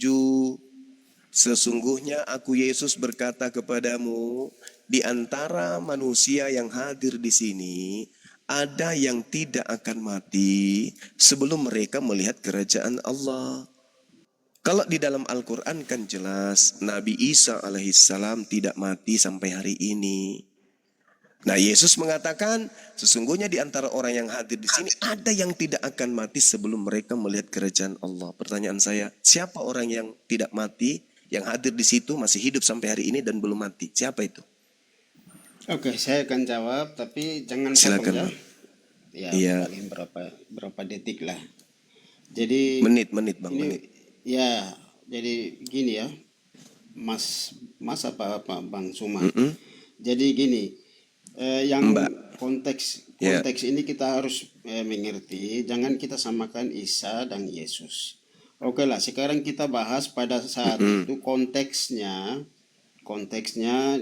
sesungguhnya aku Yesus berkata kepadamu, di antara manusia yang hadir di sini ada yang tidak akan mati sebelum mereka melihat kerajaan Allah. Kalau di dalam Al-Quran kan jelas Nabi Isa alaihissalam tidak mati sampai hari ini. Nah, Yesus mengatakan sesungguhnya di antara orang yang hadir di sini ada yang tidak akan mati sebelum mereka melihat kerajaan Allah. Pertanyaan saya, siapa orang yang tidak mati, yang hadir di situ masih hidup sampai hari ini dan belum mati? Siapa itu? Oke, saya akan jawab, tapi jangan Silakan, potong ya. Iya. Paling berapa detik lah. Jadi Menit, Bang, ini, menit. ya, jadi gini ya, Mas apa Bang Suma. Jadi gini, yang konteks ini kita harus mengerti, jangan kita samakan Isa dan Yesus. Oke lah, sekarang kita bahas pada saat itu konteksnya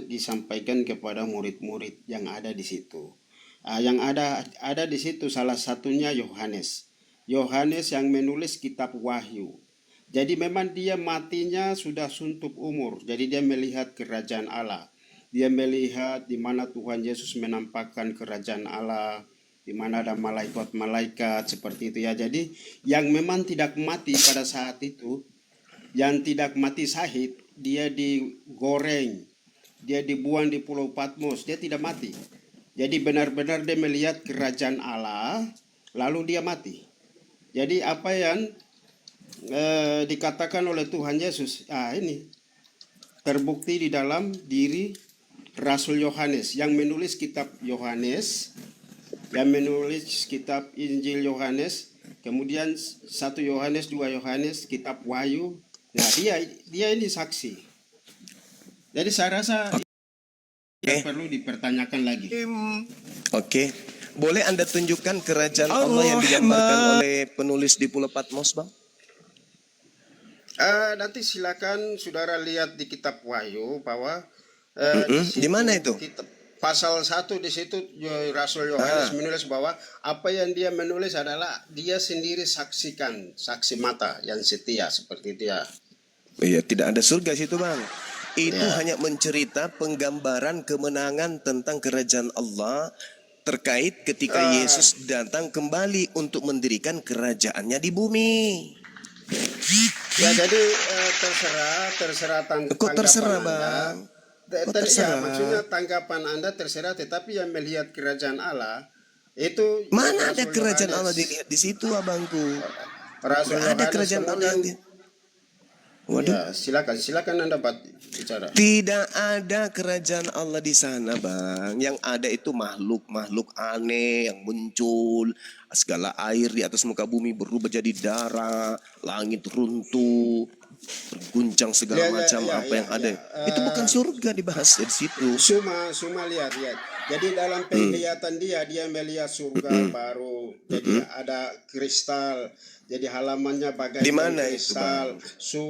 disampaikan kepada murid-murid yang ada di situ. Yang ada di situ salah satunya Yohanes yang menulis kitab Wahyu. Jadi memang dia matinya sudah suntuk umur. Jadi dia melihat kerajaan Allah. Dia melihat di mana Tuhan Yesus menampakkan kerajaan Allah. di mana ada malaikat-malaikat seperti itu ya. Jadi yang memang tidak mati pada saat itu, yang tidak mati syahid, dia digoreng, dia dibuang di Pulau Patmos, dia tidak mati. Jadi benar-benar dia melihat kerajaan Allah, lalu dia mati. Jadi apa yang dikatakan oleh Tuhan Yesus, ini terbukti di dalam diri Rasul Yohanes yang menulis kitab Yohanes, yang menulis kitab Injil Yohanes, kemudian 1 Yohanes, 2 Yohanes, kitab Wahyu. Nah, dia ini saksi. Jadi saya rasa tidak perlu dipertanyakan lagi. Oke. Boleh Anda tunjukkan kerajaan Allah yang digambarkan oleh penulis di Pulau Patmos, Bang? Nanti silakan saudara lihat di kitab Wahyu bahwa di mana itu? Pasal 1 di situ Rasul Yohanes menulis bahwa apa yang dia menulis adalah dia sendiri saksikan, saksi mata yang setia seperti dia. Iya, tidak ada surga situ, Bang. Itu hanya mencerita penggambaran kemenangan tentang kerajaan Allah terkait ketika Yesus datang kembali untuk mendirikan kerajaannya di bumi. Ya, jadi terserah Kok terserah, Bang? Ya, maksudnya tanggapan Anda terserah, tetapi yang melihat kerajaan Allah itu mana ada kerajaan Allah dilihat di situ, abangku? Rasul ada Yohanes kerajaan Allah yang Waduh. Ya, silakan Anda bicara. Tidak ada kerajaan Allah di sana, Bang. Yang ada itu makhluk aneh yang muncul. Segala air di atas muka bumi berubah jadi darah, langit runtuh, terguncang segala macam yang ada. Itu bukan surga dibahas di situ. Suma lihat. Jadi dalam penglihatan dia melihat surga baru. Jadi ada kristal. Jadi halamannya bagaikan di mana kristal.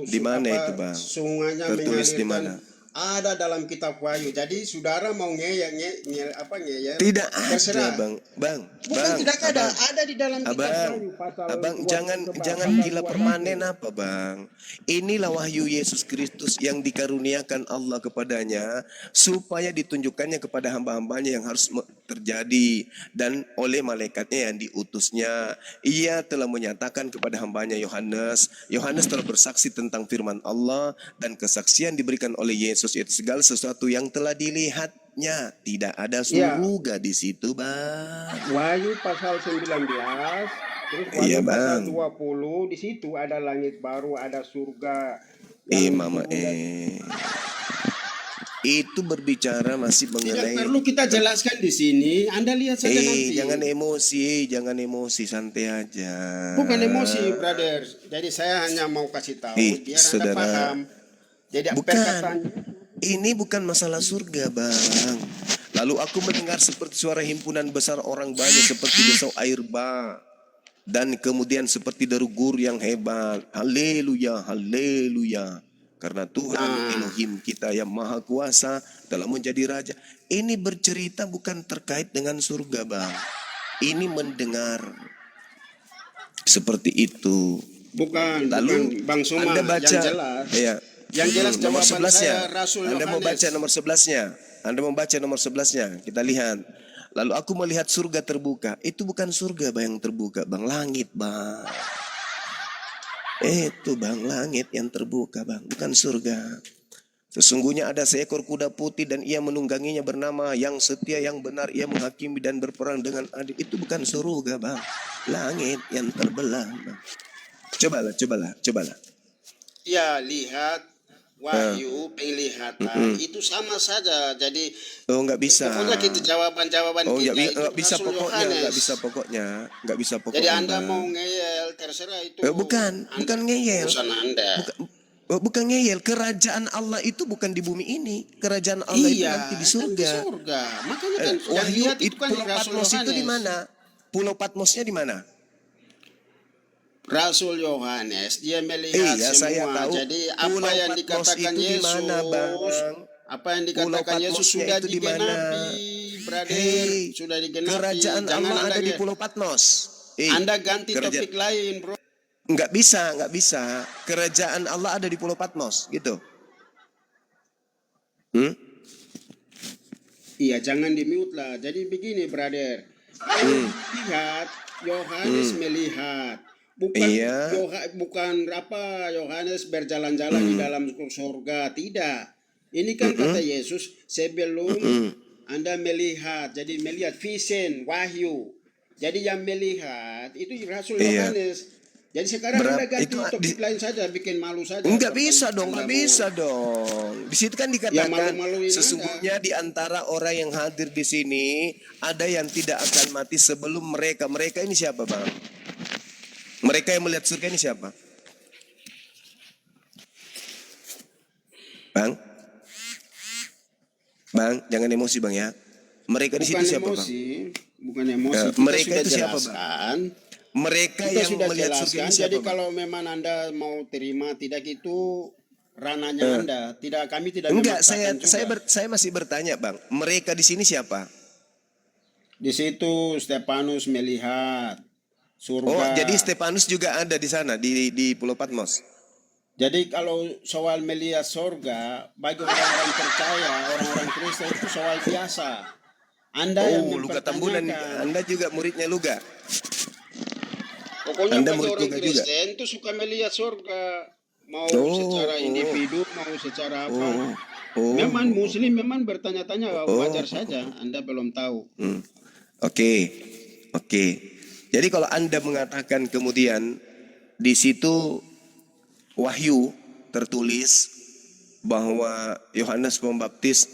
Di mana itu, Bang? Sungainya tertulis di mana? Ada dalam kitab Wahyu. Jadi saudara mau ngeyel? Tidak ada, Bang. Bukan tidak ada. Ada di dalam kitab Wahyu. Abang jangan gila permanen apa, Bang? Inilah wahyu Yesus Kristus yang dikaruniakan Allah kepadanya supaya ditunjukkannya kepada hamba-hambanya yang harus terjadi, dan oleh malaikatnya yang diutusnya. Ia telah menyatakan kepada hambanya Yohanes telah bersaksi tentang firman Allah, dan kesaksian diberikan oleh Yesus itu segala sesuatu yang telah dilihatnya. Tidak ada surga di situ, Bang. Wahyu pasal 19, terus Wahyu pasal 20, di situ ada langit baru, ada surga. Itu berbicara masih mengenai. Tidak perlu kita jelaskan di sini. Anda lihat saja nanti. Jangan emosi, santai aja. Bukan emosi, brother. Jadi saya hanya mau kasih tahu biar Anda paham. Jadi ini bukan masalah surga, Bang. Lalu aku mendengar seperti suara himpunan besar orang banyak seperti desau air bah, dan kemudian seperti deru gur yang hebat. Haleluya, haleluya. Karena Tuhan Elohim kita yang maha kuasa telah menjadi raja. Ini bercerita bukan terkait dengan surga, Bang. Ini mendengar seperti itu. Bukan, lalu Bang Suma, Anda baca, yang jelas. Ya. Yang jelas nomor 11-nya. Rasul Anda Yohanes. mau baca nomor 11-nya. Anda membaca nomor 11-nya. Kita lihat. Lalu aku melihat surga terbuka. Itu bukan surga, Bang, yang terbuka, Bang. Langit, Bang. Itu, Bang, langit yang terbuka, Bang. Bukan surga. Sesungguhnya ada seekor kuda putih dan ia menungganginya bernama Yang Setia, Yang Benar. Ia menghakimi dan berperang dengan adil. Itu bukan surga, Bang. Langit yang terbelah, Bang. Cobalah. Ya, lihat Wahyu, penglihatan itu sama saja. Jadi nggak bisa. Pokoknya kita jawaban kita nggak bisa pokoknya. Jadi Anda mau ngeyel terserah itu. Bukan ngeyel. Bukan ngeyel. Kerajaan Allah itu bukan di bumi ini. Kerajaan Allah itu nanti di surga. Makanya kan Wahyu itu kan Pulau Patmos itu di mana? Pulau Patmosnya di mana? Rasul Yohanes dia melihat semua. Saya tahu. Jadi apa yang dikatakan Yesus, dimana, Bang? Apa yang dikatakan Yesus sudah digenapi, brother. Sudah digenapi. Kerajaan Allah ada di Pulau Patmos. Anda ganti topik lain, bro. Nggak bisa. Kerajaan Allah ada di Pulau Patmos, gitu. Iya, jangan di-mute lah. Jadi begini, brother. Lihat, Yohanes melihat. Bukan Iya. bukan apa Yohanes berjalan-jalan di dalam surga, tidak. Ini kan kata Yesus, sebelum Anda melihat, jadi melihat vision, wahyu. Jadi yang melihat itu Rasul Iya. Yohanes. Jadi sekarang Anda ganti itu topik lain saja, bikin malu saja. Enggak Seperti bisa dong, Anda enggak mau- bisa dong. Di situ kan Ya, dikatakan malu-maluin sesungguhnya di antara orang yang hadir di sini ada yang tidak akan mati sebelum mereka. Mereka ini siapa, Bang? Mereka yang melihat surga ini siapa? Bang? Bang, jangan emosi, Bang ya. Mereka di situ Bukan siapa, Bang? emosi, bukan emosi. Kita mereka sudah itu siapa, Bang? jelaskan. Mereka Kita yang sudah melihat surga jelaskan. ini siapa, Jadi Bang? kalau memang Anda mau terima tidak itu ranahnya Anda. Tidak, kami tidak Enggak, memaksakan juga. saya masih bertanya, Bang. Mereka di sini siapa? Di situ Stefanus melihat surga. Oh, jadi Stefanus juga ada di sana di Pulau Patmos. Jadi kalau soal melihat surga bagi orang-orang percaya, orang-orang Kristen itu soal biasa. Anda yang Oh, Luga Tambunan, mempertanyakan. Anda juga muridnya Luga. Pokoknya Anda bagi murid orang Luga juga? Kristen itu suka melihat surga. Mau Oh, secara oh. individu, mau secara apa. Oh. Memang Muslim memang bertanya-tanya, wajar saja. Anda belum tahu. Oke. Jadi kalau Anda mengatakan kemudian di situ Wahyu tertulis bahwa Yohanes Pembaptis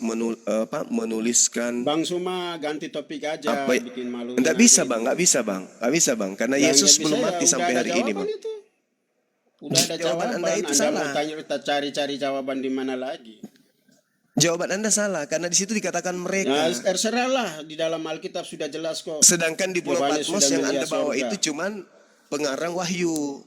menuliskan Bang Suma ganti topik aja, apa? bikin malu. Enggak bisa, Bang. Karena Ya, Yesus nggak bisa belum ya, mati udah sampai ada hari ini, jawaban Bang. itu. Udah ada Jawaban jawaban. Anda itu Anda salah. mau tanya, kita cari-cari jawaban di mana lagi? Jawaban Anda salah karena di situ dikatakan Ya, mereka. terserahlah, di dalam Alkitab sudah jelas kok. Sedangkan di Pulau Yohanes Patmos sudah yang Anda melihat bawa surga. itu cuman pengarang Wahyu.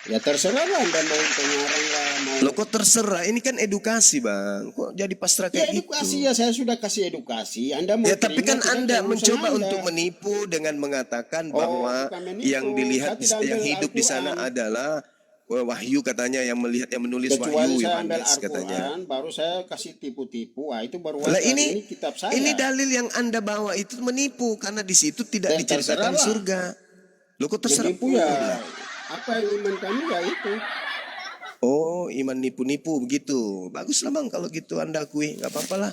Ya terserahlah Anda mau pengarang lah, mau. Loh kok terserah? Ini kan edukasi, Bang. Kok jadi pasrah Ya kayak edukasi gitu? ya, saya sudah kasih edukasi. Anda mau Ya tapi terima, kan tidak, Anda urusan mencoba Anda. untuk menipu dengan mengatakan Oh, bahwa bukan menipu. yang dilihat Saya tidak yang ambil hidup di sana Al-Quran. adalah Wahyu katanya yang melihat yang menulis Kecuali Wahyu saya ambil Yohanes katanya. Al-Quran, baru saya kasih tipu-tipu. Wah itu baru Lah wajar. ini kitab saya. ini dalil yang Anda bawa itu menipu karena di situ tidak Ya, diceritakan terserahlah. surga. Loh kok terserah Menipu ya. pula? Apa yang iman kami ya itu. Oh, iman nipu-nipu begitu. Baguslah Bang kalau gitu Anda akui. Nggak apa-apa lah.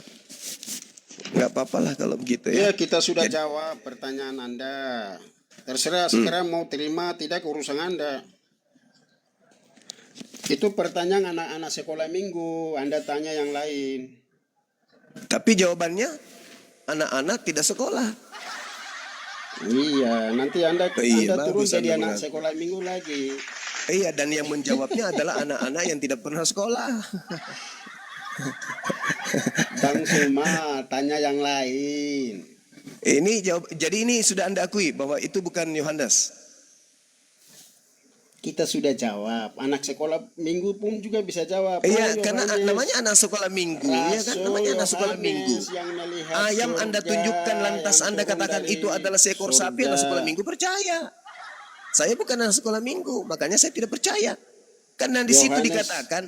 Nggak apa-apa lah kalau begitu Ya ya. kita sudah jawab pertanyaan Anda. Terserah sekarang mau terima tidak urusan Anda. Itu pertanyaan anak-anak sekolah minggu. Anda tanya yang lain. Tapi jawabannya anak-anak tidak sekolah. Iya, nanti Anda Iya, turun bagus jadi Anda anak mengaku. sekolah minggu lagi. Iya, dan yang menjawabnya adalah anak-anak yang tidak pernah sekolah. Bang Suma, tanya yang lain. Jadi ini sudah Anda akui bahwa itu bukan Yohanes. Kita sudah jawab. Anak sekolah minggu pun juga bisa jawab. Iya, Oh, karena Yohanes. namanya anak sekolah minggu, ya kan? Rasul Namanya anak sekolah Yohanes minggu. yang melihat Ayam Anda surga, tunjukkan lantas yang Anda turun katakan dari itu adalah seekor sapi, anak surga. sekolah minggu percaya. Saya bukan anak sekolah minggu, makanya saya tidak percaya. Karena di situ Yohanes. dikatakan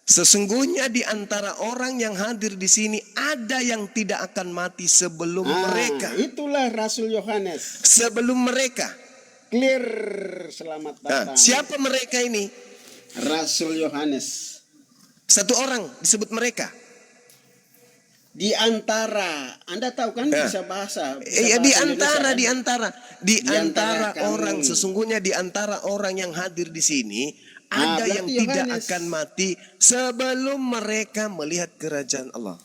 sesungguhnya di antara orang yang hadir di sini ada yang tidak akan mati sebelum mereka. Itulah Rasul Yohanes. Sebelum mereka. Clear, selamat Nah, datang. siapa mereka ini? Rasul Yohanes. Satu orang disebut mereka. Di antara, Anda tahu kan bisa bahasa. Iya bahasa di Indonesia, antara Di antara kamu. orang sesungguhnya di antara orang yang hadir di sini ada berarti yang tidak Yohanes. akan mati sebelum mereka melihat kerajaan Allah.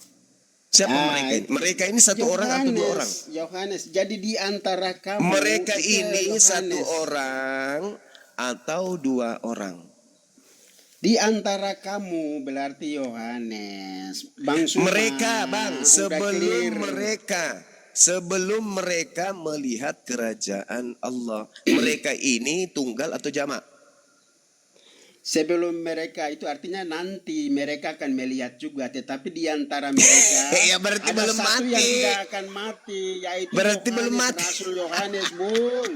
Siapa mereka ini? Mereka ini satu orang atau dua orang? Yohanes. Jadi di antara kamu. Mereka itu ini Yohanes. satu orang atau dua orang. Di antara kamu berarti Yohanes. Bang Suma. Mereka, Bang, udah clear. sebelum mereka melihat kerajaan Allah. Mereka ini tunggal atau jamak? Sebelum mereka itu artinya nanti mereka akan melihat juga, tetapi di antara mereka Ya, berarti ada belum satu mati. yang tidak akan mati, yaitu Berarti Yohanes, belum mati. Rasul Yohanes, Bung.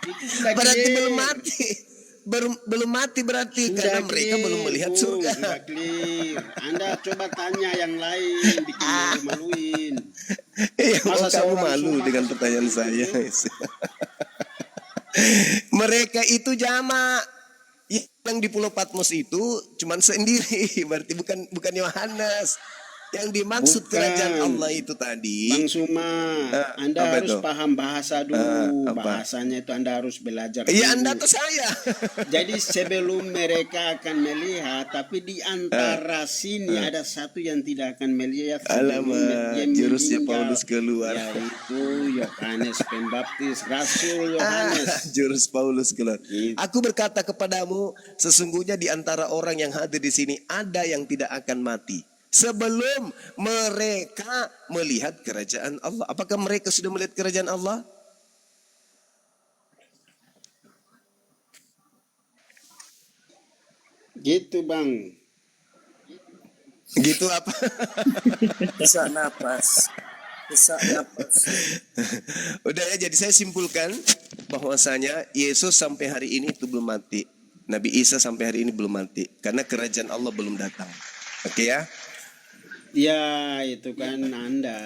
Itu sudah Berarti clear. belum mati. Belum mati berarti Sudah karena mereka clear, belum melihat Bung, surga. Sudah clear. Anda coba tanya yang lain, bikin malu-maluin. Iya, Masa bahasa kamu orang malu Sunda dengan seperti pertanyaan saya. itu. Mereka itu jamak. Yang di Pulau Patmos itu cuman sendiri, berarti bukan Yohanes. Yang dimaksud kerajaan Bukan. Allah itu tadi. Bang Suma, Anda apa harus itu? paham bahasa dulu. Apa? Bahasanya itu Anda harus belajar Iya, dulu. Anda atau saya? Jadi sebelum mereka akan melihat, tapi di antara sini ada satu yang tidak akan melihat sebelum dia Alamak, jurusnya meninggal, Paulus keluar. yaitu Yohanes Pembaptis, Rasul Yohanes. Jurus Paulus keluar. Gitu. Aku berkata kepadamu, sesungguhnya di antara orang yang hadir di sini ada yang tidak akan mati sebelum mereka melihat kerajaan Allah. Apakah mereka sudah melihat kerajaan Allah? Gitu Bang. Gitu apa? Sesak napas. Sesak napas. Udah ya, jadi saya simpulkan bahwasanya Yesus sampai hari ini itu belum mati. Nabi Isa sampai hari ini belum mati karena kerajaan Allah belum datang. Oke ya? Ya itu kan Anda,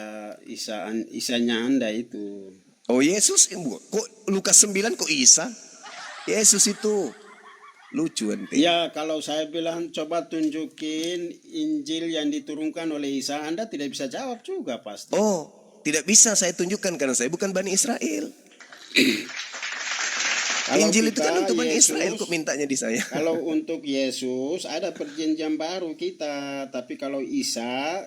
Isanya Anda itu. Oh Yesus, kok Lukas 9 kok Isa? Yesus itu lucu ente. Ya kalau saya bilang coba tunjukin Injil yang diturunkan oleh Isa, Anda tidak bisa jawab juga pasti. Oh, tidak bisa saya tunjukkan karena saya bukan Bani Israel. Kalau Injil itu kan kita, untuk Bani Yesus, Israel, kok mintanya di saya? Kalau untuk Yesus ada perjanjian baru kita, tapi kalau Isa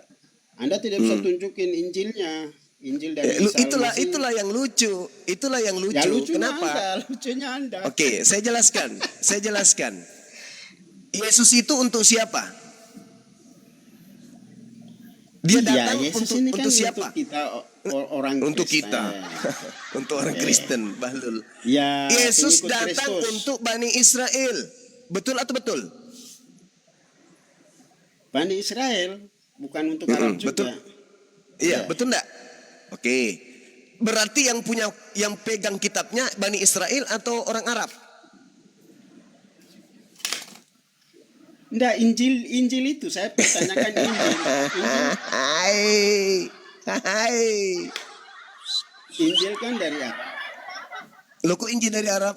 Anda tidak bisa tunjukin Injilnya. Injil dari Isa Al-Masih. Itulah yang lucu. Itulah yang lucu. Ya, lucunya Kenapa? Lucunya Anda. Oke, saya jelaskan. Saya jelaskan. Yesus itu untuk siapa? Dia datang Yesus untuk, ini kan siapa? Untuk kita orang Untuk Kristen. kita. Untuk orang Kristen, Bahlul. Ya, Yesus pengikut datang Kristus. untuk Bani Israel. Betul atau betul? Bani Israel, bukan untuk Arab juga. Betul. Iya, Ya. betul enggak? Oke. Berarti yang pegang kitabnya Bani Israel atau orang Arab? Enggak, Injil itu saya pertanyakan Injil. Hai. Injil kan dari Arab. Loh kok Injil dari Arab?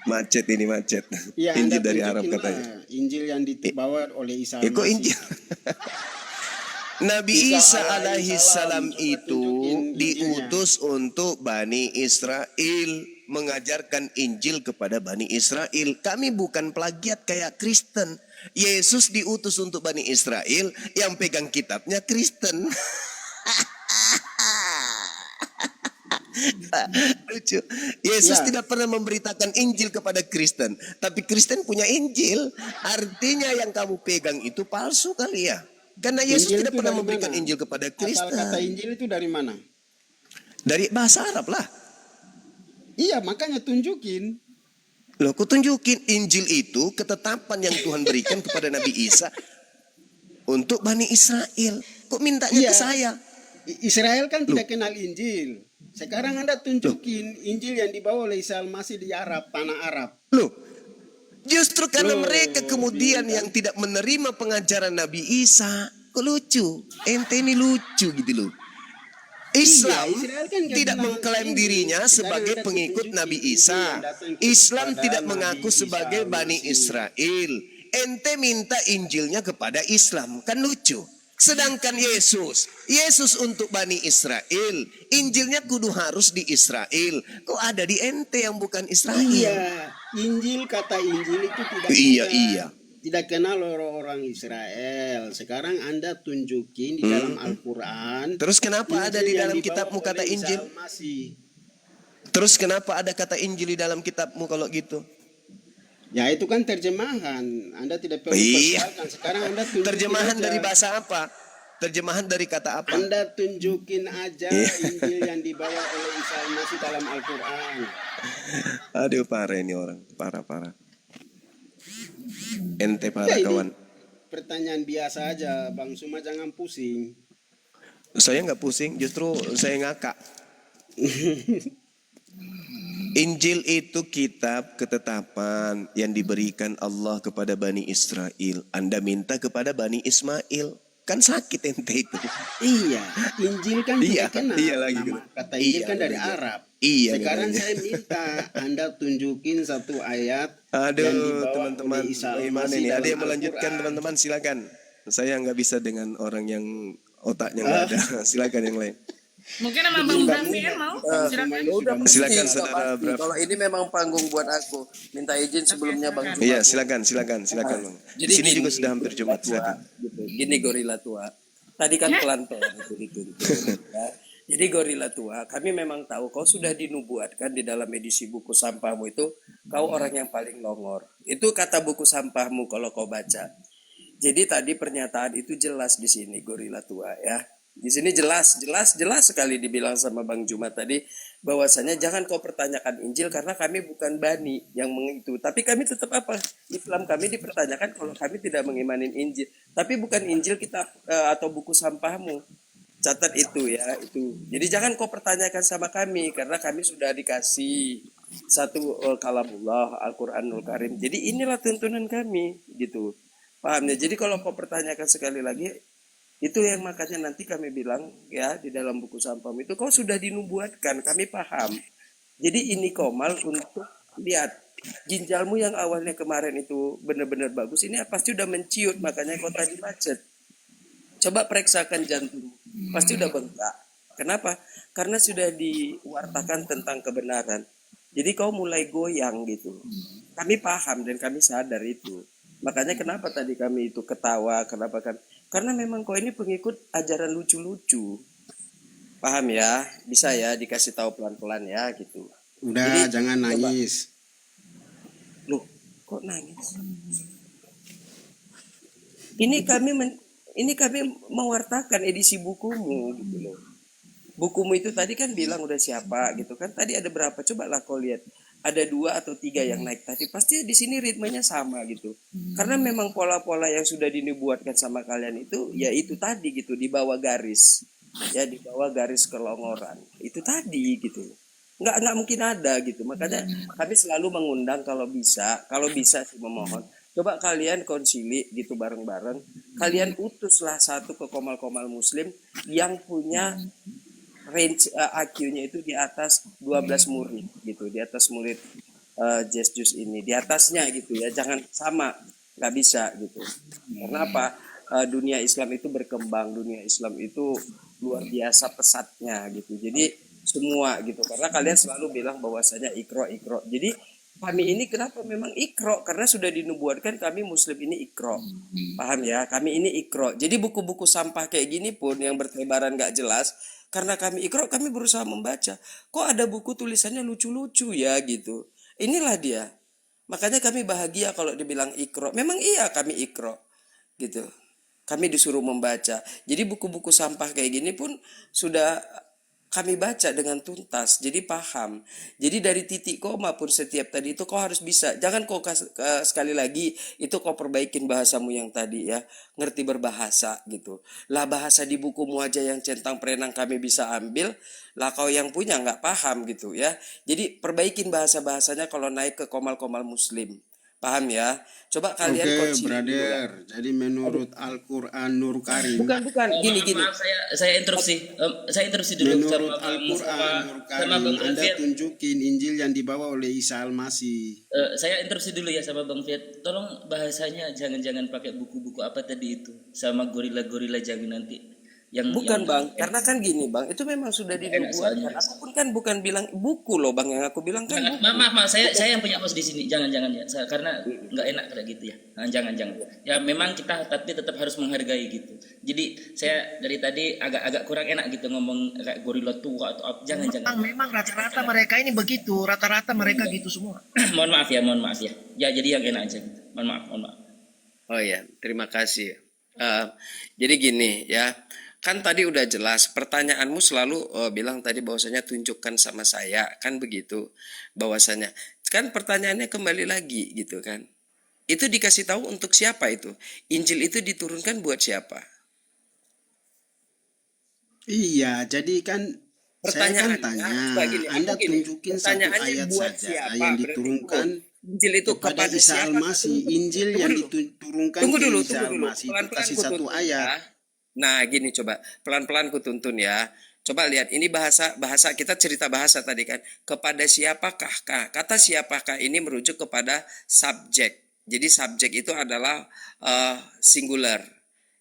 Macet ini macet. Ya, Injil Anda dari Arab tunjukin katanya. lah Injil yang dibawa oleh Isa Ya kok Al-Masih. Injil? Nabi Isa alaihi salam itu diutus untuk Bani Israel, mengajarkan Injil kepada Bani Israel. Kami bukan plagiat kayak Kristen. Yesus diutus untuk Bani Israel, yang pegang kitabnya Kristen. Lucu. Yesus tidak pernah memberitakan Injil kepada Kristen, tapi Kristen punya Injil. Artinya yang kamu pegang itu palsu kali ya. Karena Yesus Injil tidak itu pernah dari memberikan mana? Injil kepada Asal Kristen. kata Injil itu dari mana? Dari bahasa Arab lah. Iya, makanya tunjukin. Loh, aku tunjukin Injil itu ketetapan yang Tuhan berikan kepada Nabi Isa untuk Bani Israel. Kok mintanya Iya. ke saya? Israel kan tidak kenal Injil. Sekarang Anda tunjukin Injil yang dibawa oleh Isa Al-Masih di Arab, tanah Arab. Loh, justru karena Loh, mereka kemudian yang tidak menerima pengajaran Nabi Isa. Kok lucu? Ente ini lucu gitu loh. Islam Israel kan nggak tidak bilang mengklaim ini. dirinya Sekarang sebagai Anda pengikut tunjukin Nabi Injil Isa. yang datang Islam kepada tidak Nabi mengaku Isa sebagai Bani Al-Masih. Israel. Ente minta Injilnya kepada Islam. Kan lucu. Sedangkan Yesus untuk Bani Israel. Injilnya kudu harus di Israel. Kok ada di ente yang bukan Israel? Iya, Injil, kata Injil itu tidak Iya. tidak kenal orang-orang Israel. Sekarang Anda tunjukin di dalam Al-Quran. Terus kenapa ada di Injil yang dalam dibawa kitabmu kata oleh Isa Injil? Al-Masih. Terus kenapa ada kata Injil di dalam kitabmu kalau gitu? Ya itu kan terjemahan. Anda tidak perlu Iya. persoalkan. Sekarang Anda tunjukin Terjemahan aja. dari bahasa apa? Terjemahan dari kata apa? Anda tunjukin aja Iya. Injil yang dibawa oleh Isa Al-Masih dalam Al-Quran. Aduh, parah ini orang. Parah. Ente parah Ya, ini kawan. pertanyaan biasa aja, Bang Suma, jangan pusing. Saya nggak pusing, justru saya ngakak. Injil itu kitab ketetapan yang diberikan Allah kepada Bani Israel. Anda minta kepada Bani Ismail. Kan sakit ente itu. Iya, Injil kan Iya, tidak kenal. iya lagi Nama gitu. kata Injil Iya kan dari lagi. Arab. Iya Sekarang lagi. saya minta Anda tunjukin satu ayat yang Aduh dibawa teman-teman, oleh Isa bagaimana Al-Masih ini? Ada dalam yang melanjutkan Al-Quran. teman-teman, silakan. Saya nggak bisa dengan orang yang otaknya nggak ada. Silakan yang lain. Mungkin sama Jadi Bang nggak Bravian mudah. mau? Kita Silakan. semua ini Udah sudah pasti, Silakan, mengerti. udah saudara pasti. Braf. Kalau ini memang panggung buat aku. Minta izin sebelumnya Bang silakan. Jumat. Iya, silakan Bang. Di Jadi sini juga gini, sudah hampir Jumat, tua, silakan. gitu. Gini gorila tua. Tadi kan Ya. pelan-pelan itu dituntut. Ya. Jadi gorila tua, kami memang tahu kau sudah dinubuatkan di dalam edisi buku sampahmu itu, kau orang yang paling longor. Itu kata buku sampahmu kalau kau baca. Jadi tadi pernyataan itu jelas di sini gorila tua ya. Di sini jelas sekali dibilang sama Bang Jumat tadi bahwasanya jangan kau pertanyakan Injil karena kami bukan bani yang mengitu. Tapi kami tetap apa? Islam kami dipertanyakan kalau kami tidak mengimanin Injil. Tapi bukan Injil kita atau buku sampahmu. Catat itu ya, itu. Jadi jangan kau pertanyakan sama kami karena kami sudah dikasih satu kalamullah Al-Qur'anul Karim. Jadi inilah tuntunan kami gitu. Paham ya? Jadi kalau kau pertanyakan sekali lagi itu yang makanya nanti kami bilang ya di dalam buku sampahmu itu kau sudah dinubuatkan, kami paham. Jadi ini Komal untuk lihat ginjalmu yang awalnya kemarin itu benar-benar bagus ini pasti udah menciut makanya kau tadi macet. Coba periksakan jantung, pasti udah bengkak. Kenapa? Karena sudah diwartakan tentang kebenaran. Jadi kau mulai goyang gitu. Kami paham dan kami sadar itu. Makanya kenapa tadi kami itu ketawa, kenapa kan? Karena memang kau ini pengikut ajaran lucu-lucu. Paham ya? Bisa ya dikasih tahu pelan-pelan ya gitu. Udah, Jadi, jangan coba. nangis. Loh, kok nangis? Ini kami mewartakan edisi bukumu gitu loh. Bukumu itu tadi kan bilang udah siapa gitu kan. Tadi ada berapa? Coba lah kau lihat. Ada 2 atau 3 yang naik tadi. Pasti di sini ritmenya sama gitu. Karena memang pola-pola yang sudah dinubuatkan sama kalian itu ya itu tadi gitu di bawah garis. Ya di bawah garis kelongoran. Itu tadi gitu. Nggak mungkin ada gitu. Makanya kami selalu mengundang kalau bisa sih memohon. Coba kalian konsili gitu bareng-bareng. Kalian utuslah satu ke komal-komal muslim yang punya range IQ-nya itu di atas 12 murid gitu, di atas murid Just ini, di atasnya gitu ya, jangan sama, nggak bisa gitu. Karena apa? Dunia Islam itu berkembang, dunia Islam itu luar biasa pesatnya gitu. Jadi semua gitu, karena kalian selalu bilang bahwasanya ikro. Jadi kami ini kenapa memang ikro? Karena sudah dinubuatkan kami muslim ini ikro. Paham ya? Kami ini ikro. Jadi buku-buku sampah kayak gini pun yang bertebaran nggak jelas, karena kami ikro, kami berusaha membaca. Kok ada buku tulisannya lucu-lucu ya gitu. Inilah dia. Makanya kami bahagia kalau dibilang ikro. Memang iya kami ikro gitu. Kami disuruh membaca. Jadi buku-buku sampah kayak gini pun sudah kami baca dengan tuntas, jadi paham. Jadi dari titik koma pun setiap tadi itu kau harus bisa. Jangan kau sekali lagi itu kau perbaikin bahasamu yang tadi ya, ngerti berbahasa gitu. Lah bahasa di bukumu aja yang centang perenang kami bisa ambil, lah kau yang punya nggak paham gitu ya. Jadi perbaikin bahasa-bahasanya kalau naik ke komal-komal muslim. Paham ya? Coba kalian Oke, konsili dulu lah. brother. Jadi menurut Al-Quran Nur Karim, Bukan gini. Maaf, saya interupsi. Saya interupsi dulu menurut sama Bang Al-Quran Nur sama Karim, Bang Anda Fiat. tunjukin Injil yang dibawa oleh Isa Al-Masih. Saya interupsi dulu ya sama Bang Fiat. Tolong bahasanya jangan pakai buku-buku apa tadi itu. Sama gorila-gorila jangan nanti. Bukan Bang, karena kan gini Bang, itu memang sudah dinubuatkan. Aku pun kan bukan bilang buku loh Bang, yang aku bilang kan buku. Maaf, saya yang punya pos di sini. Jangan ya. Karena nggak enak kayak gitu ya. Jangan. Ya memang kita tapi tetap harus menghargai gitu. Jadi saya dari tadi agak kurang enak gitu ngomong kayak gorila tua atau apa. Jangan. Memang rata-rata mereka ini begitu, rata-rata mereka gitu semua. Mohon maaf ya. Ya jadi yang enak aja. Mohon maaf. Oh ya, terima kasih. Jadi gini ya, kan tadi udah jelas pertanyaanmu selalu bilang tadi bahwasanya tunjukkan sama saya, kan begitu bahwasanya. Kan pertanyaannya kembali lagi gitu kan. Itu dikasih tahu untuk siapa itu? Injil itu diturunkan buat siapa? Iya, jadi kan saya kan tanya, Anda tunjukin satu ayat saja yang diturunkan Injil itu kepada kepada Isa siapa? Al-Masih. Injil yang diturunkan Tunggu ke dulu. Isa Al-Masih itu Pelan-pelan kasih gua satu tuntut, ayat. ya. Nah, gini coba pelan-pelan ku tuntun ya. Coba lihat ini bahasa kita cerita bahasa tadi kan. Kepada siapakah? Kata siapakah ini merujuk kepada subjek. Jadi subjek itu adalah singular.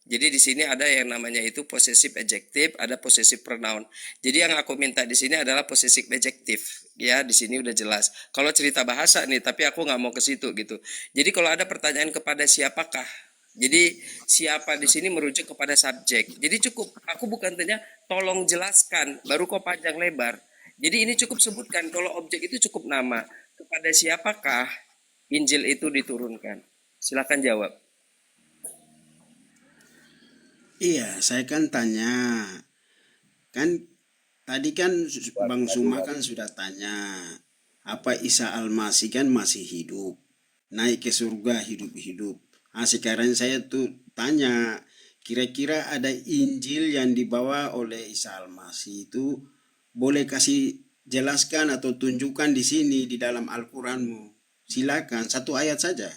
Jadi di sini ada yang namanya itu possessive adjective, ada possessive pronoun. Jadi yang aku minta di sini adalah possessive adjective. Ya, di sini udah jelas. Kalau cerita bahasa nih, tapi aku nggak mau ke situ gitu. Jadi kalau ada pertanyaan kepada siapakah, jadi siapa di sini merujuk kepada subjek. Jadi cukup, aku bukan tanya, tolong jelaskan, baru kau panjang lebar. Jadi ini cukup sebutkan, kalau objek itu cukup nama. Kepada siapakah Injil itu diturunkan? Silakan jawab. Iya, saya kan tanya. Kan tadi kan Bang Suma kan sudah tanya. Apa Isa Al-Masih kan masih hidup. Naik ke surga hidup-hidup. Nah, sekarang saya tuh tanya. Kira-kira ada Injil yang dibawa oleh Isa Al-Masih itu boleh kasih jelaskan atau tunjukkan di sini di dalam Al-Quranmu. Silakan, satu ayat saja.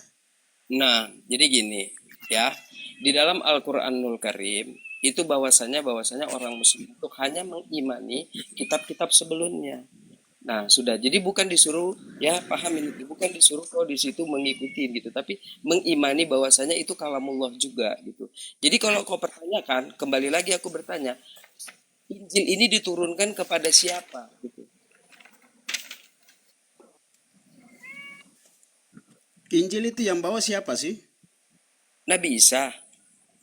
Nah, jadi gini ya. Di dalam Al-Qur'anul Karim itu bahwasanya orang muslim itu hanya mengimani kitab-kitab sebelumnya. Nah, sudah. Jadi bukan disuruh ya paham ini, bukan disuruh kau di situ mengikuti gitu, tapi mengimani bahwasanya itu kalamullah juga gitu. Jadi kalau kau pertanyakan, kembali lagi aku bertanya, Injil ini diturunkan kepada siapa gitu. Injil itu yang bawa siapa sih? Nabi Isa.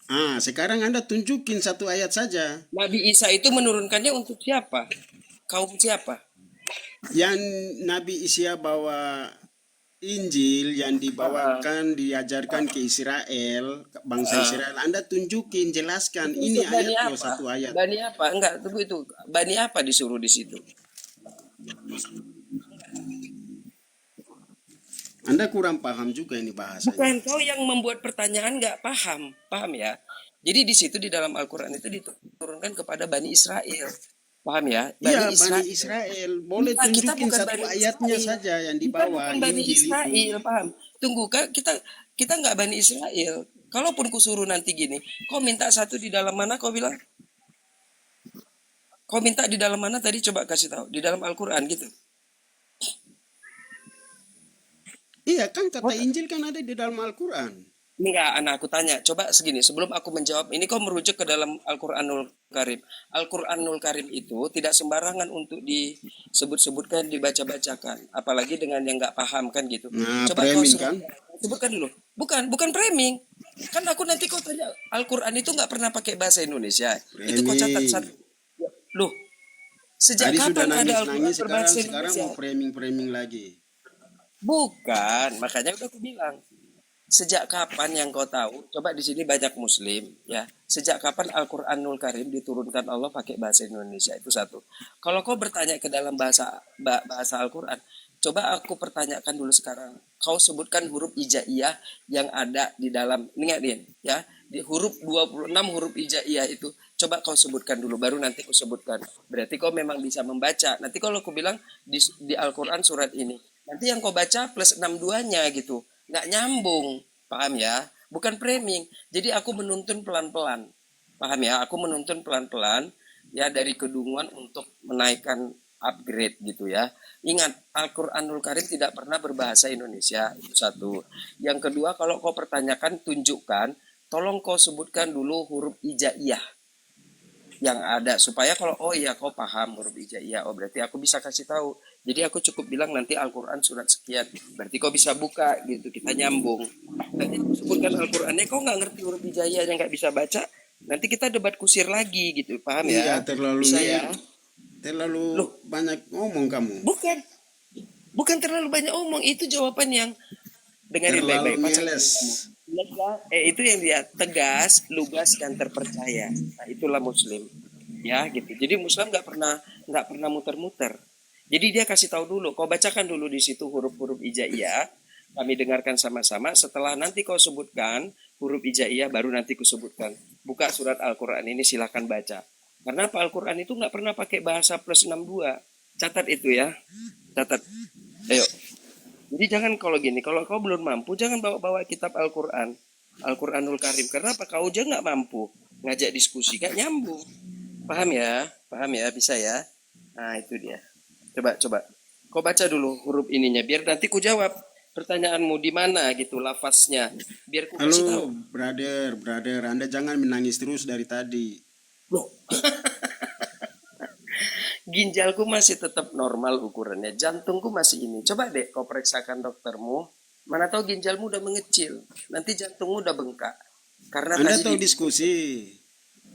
Ah, sekarang Anda tunjukin satu ayat saja. Nabi Isa itu menurunkannya untuk siapa? Kaum siapa? Yang Nabi Isa bawa Injil yang dibawakan, diajarkan ke Israel, ke bangsa Israel. Anda tunjukin, jelaskan. Ini Untuk Bani ayat loh, apa? satu ayat. Bani apa? Enggak, tunggu itu. Bani apa disuruh di situ? Anda kurang paham juga ini bahasanya. Bukan kau yang membuat pertanyaan nggak paham, paham ya? Jadi di situ di dalam Al-Quran itu diturunkan kepada Bani Israel, paham ya? Iya, Bani Israel. Boleh Nah, kita tunjukin bukan satu Bani ayatnya Israel. saja yang Kita dibawa bukan Bani Injil Israel, itu. paham? Tunggu, Kak, kita nggak Bani Israel. Kalaupun kusuruh nanti gini, kau minta satu di dalam mana? Kau bilang, kau minta di dalam mana tadi? Coba kasih tahu. Di dalam Al-Quran gitu. Iya kan kata Injil kan ada di dalam Al-Quran. Enggak, anak aku tanya. Coba segini, sebelum aku menjawab, ini kau merujuk ke dalam Al-Quranul Karim. Al-Quranul Karim itu tidak sembarangan untuk disebut-sebutkan, dibaca-bacakan. Apalagi dengan yang nggak paham kan gitu. Nah, Coba kau framing kan? sebutkan dulu. Bukan framing. Kan aku nanti kau tanya, Al-Quran itu nggak pernah pakai bahasa Indonesia. Itu kau catat satu. Loh, sejak Tadi sudah kapan ada Al-Quran nangis-nangis, berbahasa sekarang Indonesia? mau framing-framing lagi. Bukan, makanya udah aku bilang. Sejak kapan yang kau tahu? Coba di sini banyak muslim ya. Sejak kapan Al-Qur'anul Karim diturunkan Allah pakai bahasa Indonesia? Itu satu. Kalau kau bertanya ke dalam bahasa Al-Qur'an, coba aku pertanyakan dulu sekarang. Kau sebutkan huruf hijaiyah yang ada di dalam, ingat ya, di huruf 26 huruf hijaiyah itu. Coba kau sebutkan dulu, baru nanti aku sebutkan. Berarti kau memang bisa membaca. Nanti kalau aku bilang di Al-Qur'an surat ini, nanti yang kau baca plus 62-nya gitu. Nggak nyambung, paham ya? Bukan framing. Jadi aku menuntun pelan-pelan. Paham ya? Aku menuntun pelan-pelan ya dari kedunguan untuk menaikkan upgrade gitu ya. Ingat, Al-Qur'anul Karim tidak pernah berbahasa Indonesia. Itu satu. Yang kedua, kalau kau pertanyakan, tunjukkan, tolong kau sebutkan dulu huruf hijaiyah yang ada supaya kalau oh iya kau paham huruf hijaiyah, oh berarti aku bisa kasih tahu. Jadi aku cukup bilang nanti Al-Quran surat sekian, berarti kau bisa buka gitu, kita nyambung. Nanti aku sebutkan Al-Qurannya, kau nggak ngerti huruf hijaiyah yang nggak bisa baca, nanti kita debat kusir lagi gitu, paham ya? Iya, terlalu Bisa ya? Terlalu banyak ngomong kamu. Bukan terlalu banyak omong, itu jawaban yang dengerin Terlalu baik-baik. ngeles. Itu yang dia tegas, lugas dan terpercaya. Nah, itulah muslim. Ya, gitu. Jadi muslim nggak pernah muter-muter. Jadi dia kasih tahu dulu, kau bacakan dulu di situ huruf-huruf hijaiyah. Kami dengarkan sama-sama. Setelah nanti kau sebutkan huruf hijaiyah, baru nanti ku sebutkan. Buka surat Al-Quran ini, silakan baca. Karena apa, Al-Quran itu nggak pernah pakai bahasa plus 62. Catat itu ya. Catat. Ayo. Jadi jangan kalau gini, kalau kau belum mampu, jangan bawa-bawa kitab Al-Quran. Al-Quranul Karim. Karena apa? Kau aja nggak mampu. ngajak diskusi gak nyambung. Paham ya? Paham ya? Bisa ya? Nah, itu dia. Coba. Kau baca dulu huruf ininya biar nanti ku jawab pertanyaanmu di mana gitu lafaznya. Biar ku kasih tahu. Halo, brother, Anda jangan menangis terus dari tadi. Loh. Ginjalku masih tetap normal ukurannya. Jantungku masih ini. Coba deh kau periksakan doktermu. Mana tahu ginjalmu udah mengecil. Nanti jantungmu udah bengkak. Karena Anda tadi tahu diskusi.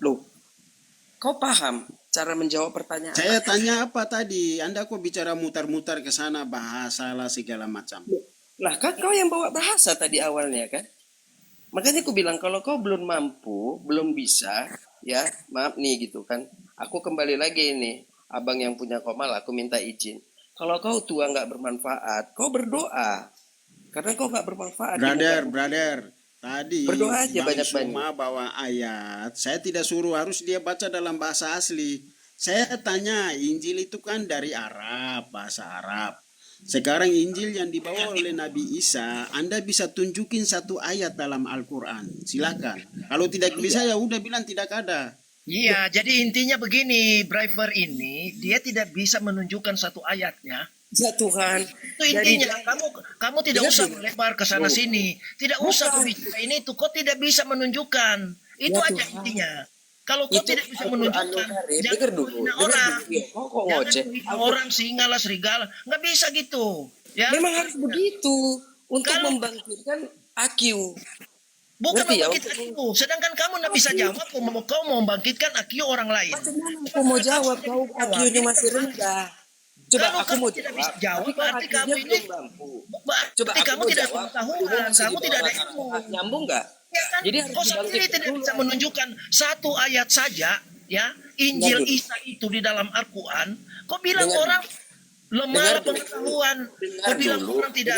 Loh, kau paham cara menjawab pertanyaan? Saya tanya apa tadi? Anda kok bicara mutar-mutar ke sana, bahasa lah segala macam. Lah kan kau yang bawa bahasa tadi awalnya kan? Makanya aku bilang kalau kau belum mampu, belum bisa, ya maaf nih gitu kan. Aku kembali lagi ini, abang yang punya Komal, aku minta izin. Kalau kau tua nggak bermanfaat, kau berdoa. Karena kau nggak bermanfaat. Brother, tadi Berdoa aja Bang banyak-banyak. Suma bawa ayat. Saya tidak suruh, harus dia baca dalam bahasa asli. Saya tanya, Injil itu kan dari Arab, bahasa Arab. Sekarang Injil yang dibawa oleh Nabi Isa, Anda bisa tunjukin satu ayat dalam Al-Quran. Silakan. Kalau tidak bisa ya udah bilang tidak ada. Iya, jadi intinya begini, driver ini dia tidak bisa menunjukkan satu ayatnya. Ya Tuhan. Itu intinya. Kamu tidak usah melebar ke sana sini. Tidak usah berbicara ini itu. Kau tidak bisa menunjukkan. Itu Ya aja Tuhan. intinya. Kalau kau tidak bisa menunjukkan, Dengar dulu. orang. Kau kok Jangan ngoceh. menghina orang, singa lah, serigala. Nggak bisa gitu. Ya. Memang harus begitu untuk Kalau- membangkitkan AQ. Bukan Ngerti ya? membangkitkan itu. Sedangkan kamu nggak bisa jawab. Kau mau membangkitkan IQ orang lain. Aku mau jawab, kau AQ-nya masih rendah. Coba Kalau aku kamu mau tidak jawab. bisa jawab, tapi kau berarti AQ-nya kamu ini belum mampu. berarti Coba aku kamu mau tidak jawab. pengetahuan, Masih kamu di tidak ada bawah ilmu. rata-rata. Nyambung nggak? Ya kan? Jadi harus Kau sendiri dibangkitkan tidak dulu. bisa menunjukkan satu ayat saja, ya Injil Dengar dulu. Isa itu di dalam Al-Quran. Kau bilang Dengar orang lemah Dengar dulu. pengetahuan. Dengar Kau bilang dulu. orang tidak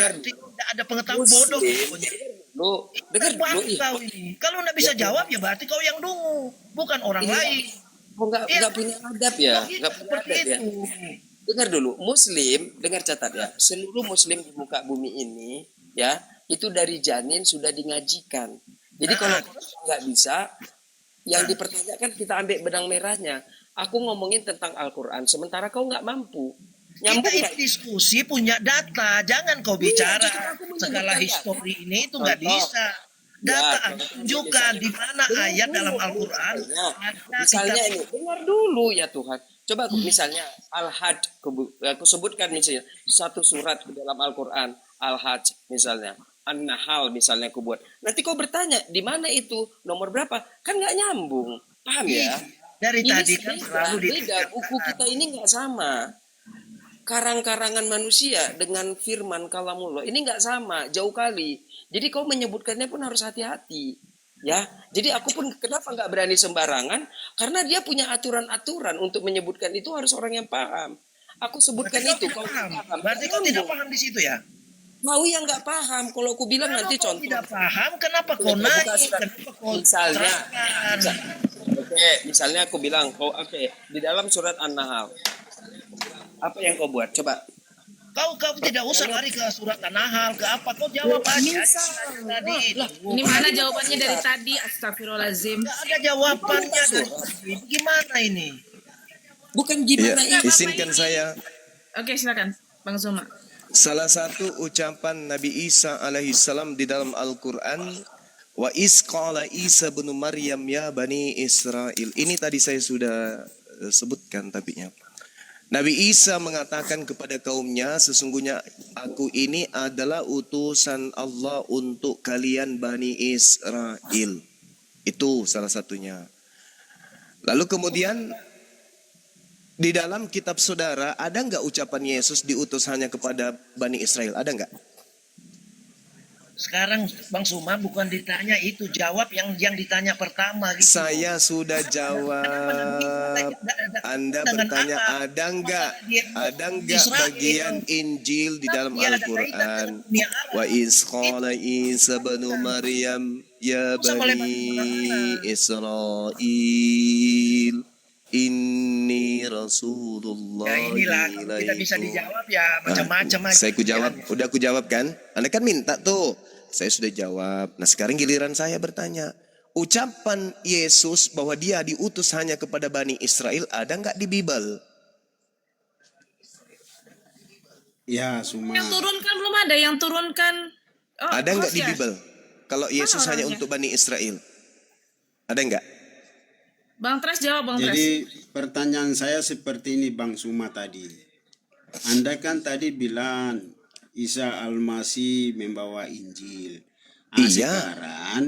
ada pengetahuan bodoh. Pokoknya. Lu dengar dulu. Kau ini. Kalau nggak bisa jawab ya berarti kau yang dungu, bukan orang Iya. lain. Kau nggak Iya. punya adab ya? Begitu, Nggak punya seperti adab ya? itu. Dengar dulu, Muslim, dengar catat ya, seluruh Muslim di muka bumi ini, ya, itu dari janin sudah dingajikan. Jadi kalau nggak bisa, yang dipertanyakan kita ambil benang merahnya. Aku ngomongin tentang Al-Quran, sementara kau nggak mampu. Kita Nyambung ini nggak? diskusi punya data, jangan kau bicara justru aku menyebutkan segala data. histori ini itu nggak Contoh. bisa. Ya, Data contoh Anda tunjukkan di mana Dengar ayat dulu, dalam Al-Quran misalnya ada ini, dengar dulu ya Tuhan. Coba aku misalnya Al-Hajj, aku sebutkan misalnya satu surat di dalam Al-Quran, Al-Hajj misalnya, An-Nahl misalnya aku buat. Nanti kau bertanya, di mana itu, nomor berapa? Kan nggak nyambung, paham ya? dari Ini tadi kan beda, selalu beda. Buku kita ini nggak sama. Karang-karangan manusia dengan firman kalamullah ini nggak sama, jauh kali. Jadi kau menyebutkannya pun harus hati-hati. Ya, jadi aku pun kenapa nggak berani sembarangan? Karena dia punya aturan-aturan untuk menyebutkan itu harus orang yang paham. Aku sebutkan Berarti itu, kau kau tidak paham. nggak paham. Berarti kau tidak paham di situ ya? Kau yang nggak paham. Kalau aku bilang Kalau nanti kau contoh. tidak paham, kenapa kau Buka naik? surat. Kenapa kau Misalnya, terangkan? Oke, misalnya aku bilang, oke, di dalam surat An-Nahl, apa yang kau buat? Coba. Kau tidak usah lari ke surat An-Nahl, ke apa? Kau jawab aja tadi. Ini mana jawabannya dari tadi? Astagfirullahaladzim. Nggak ada jawabannya dari tadi. Gimana ini? Bukan Ya, gimana ini. izinkan saya. Oke, silakan, Bang Zuma. Salah satu ucapan Nabi Isa alaihissalam di dalam Al-Quran, wa isqala Isa bin Maryam ya Bani Israel. Ini tadi saya sudah sebutkan tapinya. Nabi Isa mengatakan kepada kaumnya, sesungguhnya aku ini adalah utusan Allah untuk kalian Bani Israel. Itu salah satunya. Lalu kemudian di dalam kitab saudara ada nggak ucapan Yesus diutus hanya kepada Bani Israel? Ada nggak? Sekarang Bang Suma bukan ditanya itu, jawab yang ditanya pertama gitu. Saya sudah jawab. Anda bertanya ada nggak? Ada nggak bagian Injil di dalam Al-Quran? Wa isqala Isa bin Maryam ya Bani Israel inni Rasulullah. Ya inilah tidak bisa dijawab ya macam-macam aja. Saya ku jawab, udah ku jawab kan? Anda kan minta tuh. Saya sudah jawab. Nah sekarang giliran saya bertanya. ucapan Yesus bahwa dia diutus hanya kepada Bani Israel ada nggak di Bible? Ya, semua. Yang turunkan belum ada, yang turunkan. Oh, Ada nggak di host ya? Bible? Kalau Yesus Mana hanya orangnya? untuk Bani Israel, ada nggak? Bang Tres jawab, Bang Tres. Jadi pertanyaan saya seperti ini Bang Suma tadi. Anda kan tadi bilang Isa Al-Masih membawa Injil. Iya. Sekarang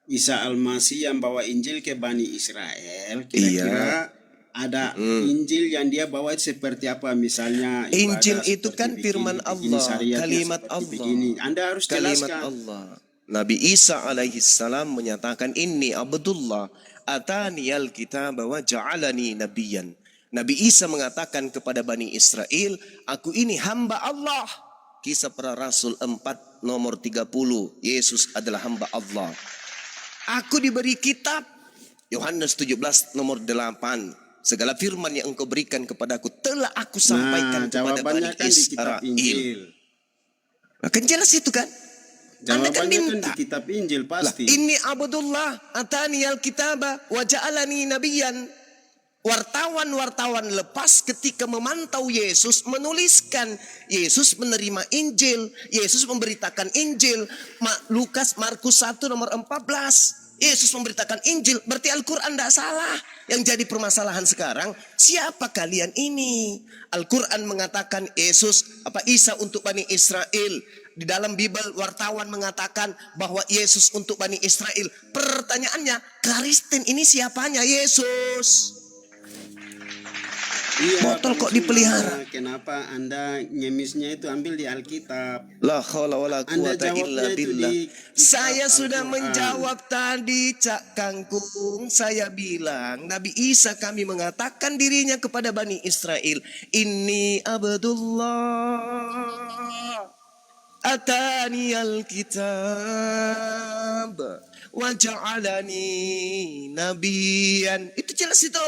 Isa Al-Masih yang bawa Injil ke Bani Israel, kira-kira ada Injil yang dia bawa seperti apa? Misalnya ibadah Injil itu seperti kan begini, firman begini, Allah, syariatnya kalimat seperti Allah. begini. Anda harus Kalimat jelaskan. Allah. Nabi Isa alaihi salam menyatakan inni abdullah atani alkitab wa ja'alani nabiyan. Nabi Isa mengatakan kepada Bani Israel, aku ini hamba Allah. Kisah para Rasul 4 nomor 30. Yesus adalah hamba Allah. Aku diberi kitab. Yohanes 17 nomor 8. Segala firman yang engkau berikan kepadaku telah aku sampaikan kepada jawabannya Bani kan di kitab Israel. Injil. Nah, kan jelas itu kan? Anda kan Jawabannya kan minta. di kitab Injil Lah, pasti. inni abdullah atani alkitaba wa ja'alani nabiyan. Wartawan-wartawan lepas ketika memantau Yesus menuliskan Yesus menerima Injil, Yesus memberitakan Injil. Lukas Markus 1 nomor 14. Yesus memberitakan Injil, berarti Al-Quran tidak salah. Yang jadi permasalahan sekarang, siapa kalian ini? Al-Quran mengatakan Yesus Isa untuk Bani Israel. Di dalam Bible wartawan mengatakan bahwa Yesus untuk Bani Israel. Pertanyaannya, Kristen ini siapanya? Yesus. Iya, Botol Bang kok dipelihara? Suma, kenapa Anda nyemisnya itu ambil di Alkitab? La haula wala Anda quwata illa jawabnya itu billah. di kitab Saya sudah Al-Quran. menjawab tadi, Cak Kangkung. Saya bilang Nabi Isa kami mengatakan dirinya kepada Bani Israel, inni abdullah atani alkitab wa ja'alani nabiyan. Itu jelas itu.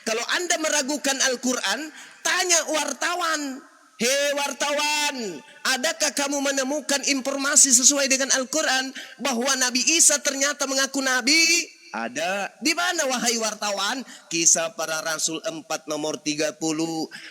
Kalau Anda meragukan Al-Quran, tanya wartawan. Hei wartawan, adakah kamu menemukan informasi sesuai dengan Al-Quran bahwa Nabi Isa ternyata mengaku Nabi? Ada. Di mana wahai wartawan? Kisah para Rasul 4 nomor 30.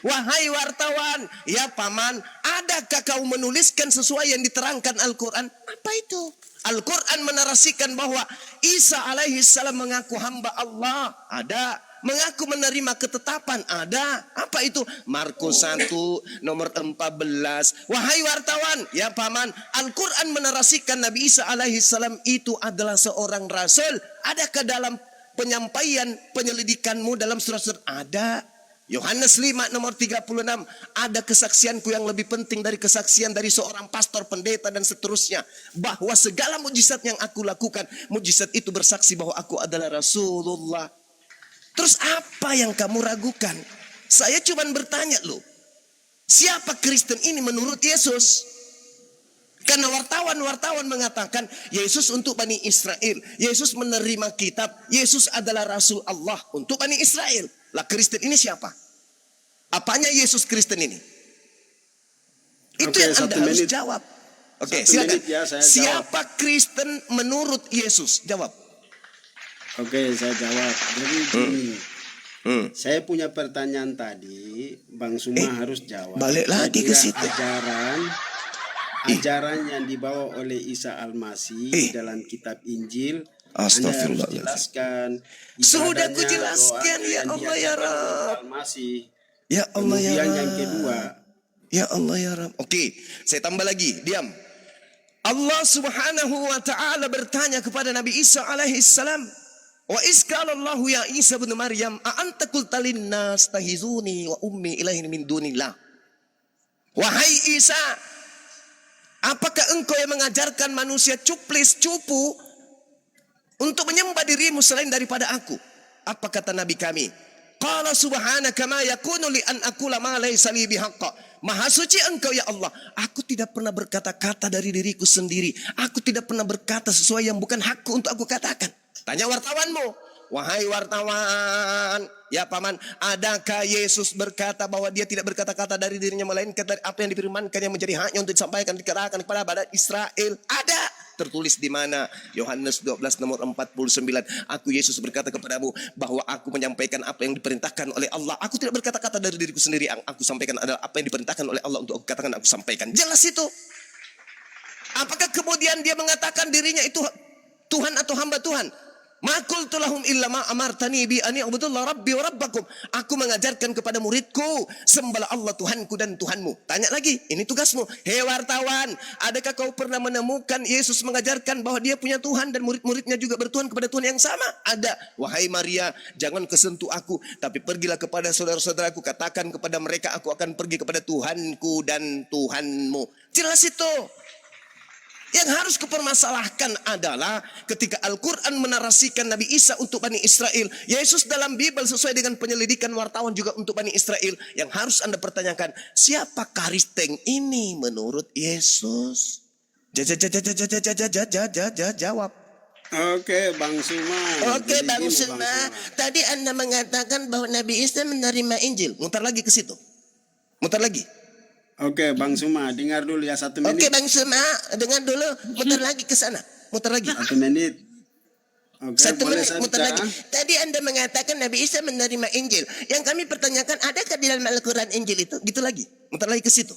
Wahai wartawan, ya paman, adakah kau menuliskan sesuai yang diterangkan Al-Quran? Apa itu? Al-Quran menarasikan bahwa Isa alaihi salam mengaku hamba Allah. Ada. Mengaku menerima ketetapan ada. Apa itu? Markus 1 nomor 14. Wahai wartawan, ya paman, Al-Quran menarasikan Nabi Isa alaihi salam itu adalah seorang rasul. Adakah dalam penyampaian penyelidikanmu dalam surat-surat? Ada. Yohanes 5 nomor 36. Ada kesaksianku yang lebih penting dari kesaksian dari seorang pastor, pendeta dan seterusnya. Bahwa segala mujizat yang aku lakukan, mujizat itu bersaksi bahwa aku adalah Rasulullah. Terus apa yang kamu ragukan? Saya cuma bertanya loh. Siapa Kristen ini menurut Yesus? Karena wartawan mengatakan Yesus untuk Bani Israel. Yesus menerima kitab. Yesus adalah Rasul Allah untuk Bani Israel. Lah Kristen ini siapa? Apanya Yesus Kristen ini? Itu Oke, yang Anda satu harus menit. jawab. Oke, Satu silakan. menit ya, saya jawab. Siapa Kristen menurut Yesus? Jawab. Oke, saya jawab. Jadi gini, saya punya pertanyaan tadi, Bang Suma harus jawab. balik Saya lagi ke kira situ. Ajaran yang dibawa oleh Isa Al-Masih di dalam kitab Injil, Anda harus Astagfirullahaladzim. jelaskan. Sudah ibadahnya, ku jelaskan, doanya ya yang Allah, ya diajarkan oleh Rab. Al-Masih. Ya Allah ya Kemudian Rab. yang kedua, Ya Allah ya Rab. Oke, saya tambah lagi. Diam. Allah Subhanahu wa taala bertanya kepada Nabi Isa alaihi salam, "Wa isqalallahu ya Isa bin Maryam, a anta qulta linnas tahizuni wa ummi ilahin min dunillah?" Wahai Isa, apakah engkau yang mengajarkan manusia cuplis cupu untuk menyembah dirimu selain daripada aku? Apa kata Nabi kami? Qala subhanaka ma yakunu li an aqula ma laysa li bihaqqa. Maha suci engkau ya Allah. Aku tidak pernah berkata-kata dari diriku sendiri. Aku tidak pernah berkata sesuai yang bukan hakku untuk aku katakan. Tanya wartawanmu. Wahai wartawan, ya paman, adakah Yesus berkata bahwa dia tidak berkata-kata dari dirinya melainkan dari apa yang difirmankan yang menjadi haknya untuk disampaikan, dikatakan kepada Bani Israel? Ada. tertulis di mana? Yohanes 12 nomor 49. Aku Yesus berkata kepadamu bahwa aku menyampaikan apa yang diperintahkan oleh Allah. Aku tidak berkata-kata dari diriku sendiri. Yang aku sampaikan adalah apa yang diperintahkan oleh Allah untuk aku katakan, aku sampaikan. Jelas itu. Apakah kemudian dia mengatakan dirinya itu Tuhan atau hamba Tuhan? Ma qultu lahum illa ma amartani bi an i'budullah rabbi wa rabbakum. Aku mengajarkan kepada muridku, sembahlah Allah Tuhanku dan Tuhanmu. Tanya lagi, ini tugasmu. Hei wartawan, adakah kau pernah menemukan Yesus mengajarkan bahwa dia punya Tuhan dan murid-muridnya juga bertuhan kepada Tuhan yang sama? Ada. Wahai Maria, jangan kesentuh aku, tapi pergilah kepada saudara-saudaraku, katakan kepada mereka aku akan pergi kepada Tuhanku dan Tuhanmu. Jelas itu. Yang harus kupermasalahkan adalah ketika Al-Quran menarasikan Nabi Isa untuk Bani Israel, Yesus dalam Bible sesuai dengan penyelidikan wartawan juga untuk Bani Israel. Yang harus Anda pertanyakan, siapa Karisteng ini menurut Yesus? Jawab. Oke, Bang Suma. Oke, Jadi Bang gini, Suma. Tadi Anda mengatakan bahwa Nabi Isa menerima Injil. Mutar lagi ke situ. Mutar lagi. Oke, Bang Suma, dengar dulu ya 1 menit. Oke, Bang Suma, dengar dulu. Mutar lagi ke sana. Mutar lagi. 1 menit. Oke, 1 boleh menit, saya mutar bicara? lagi. Tadi Anda mengatakan Nabi Isa menerima Injil. Yang kami pertanyakan, adakah di dalam Al-Quran Injil itu? Gitu lagi. Mutar lagi ke situ.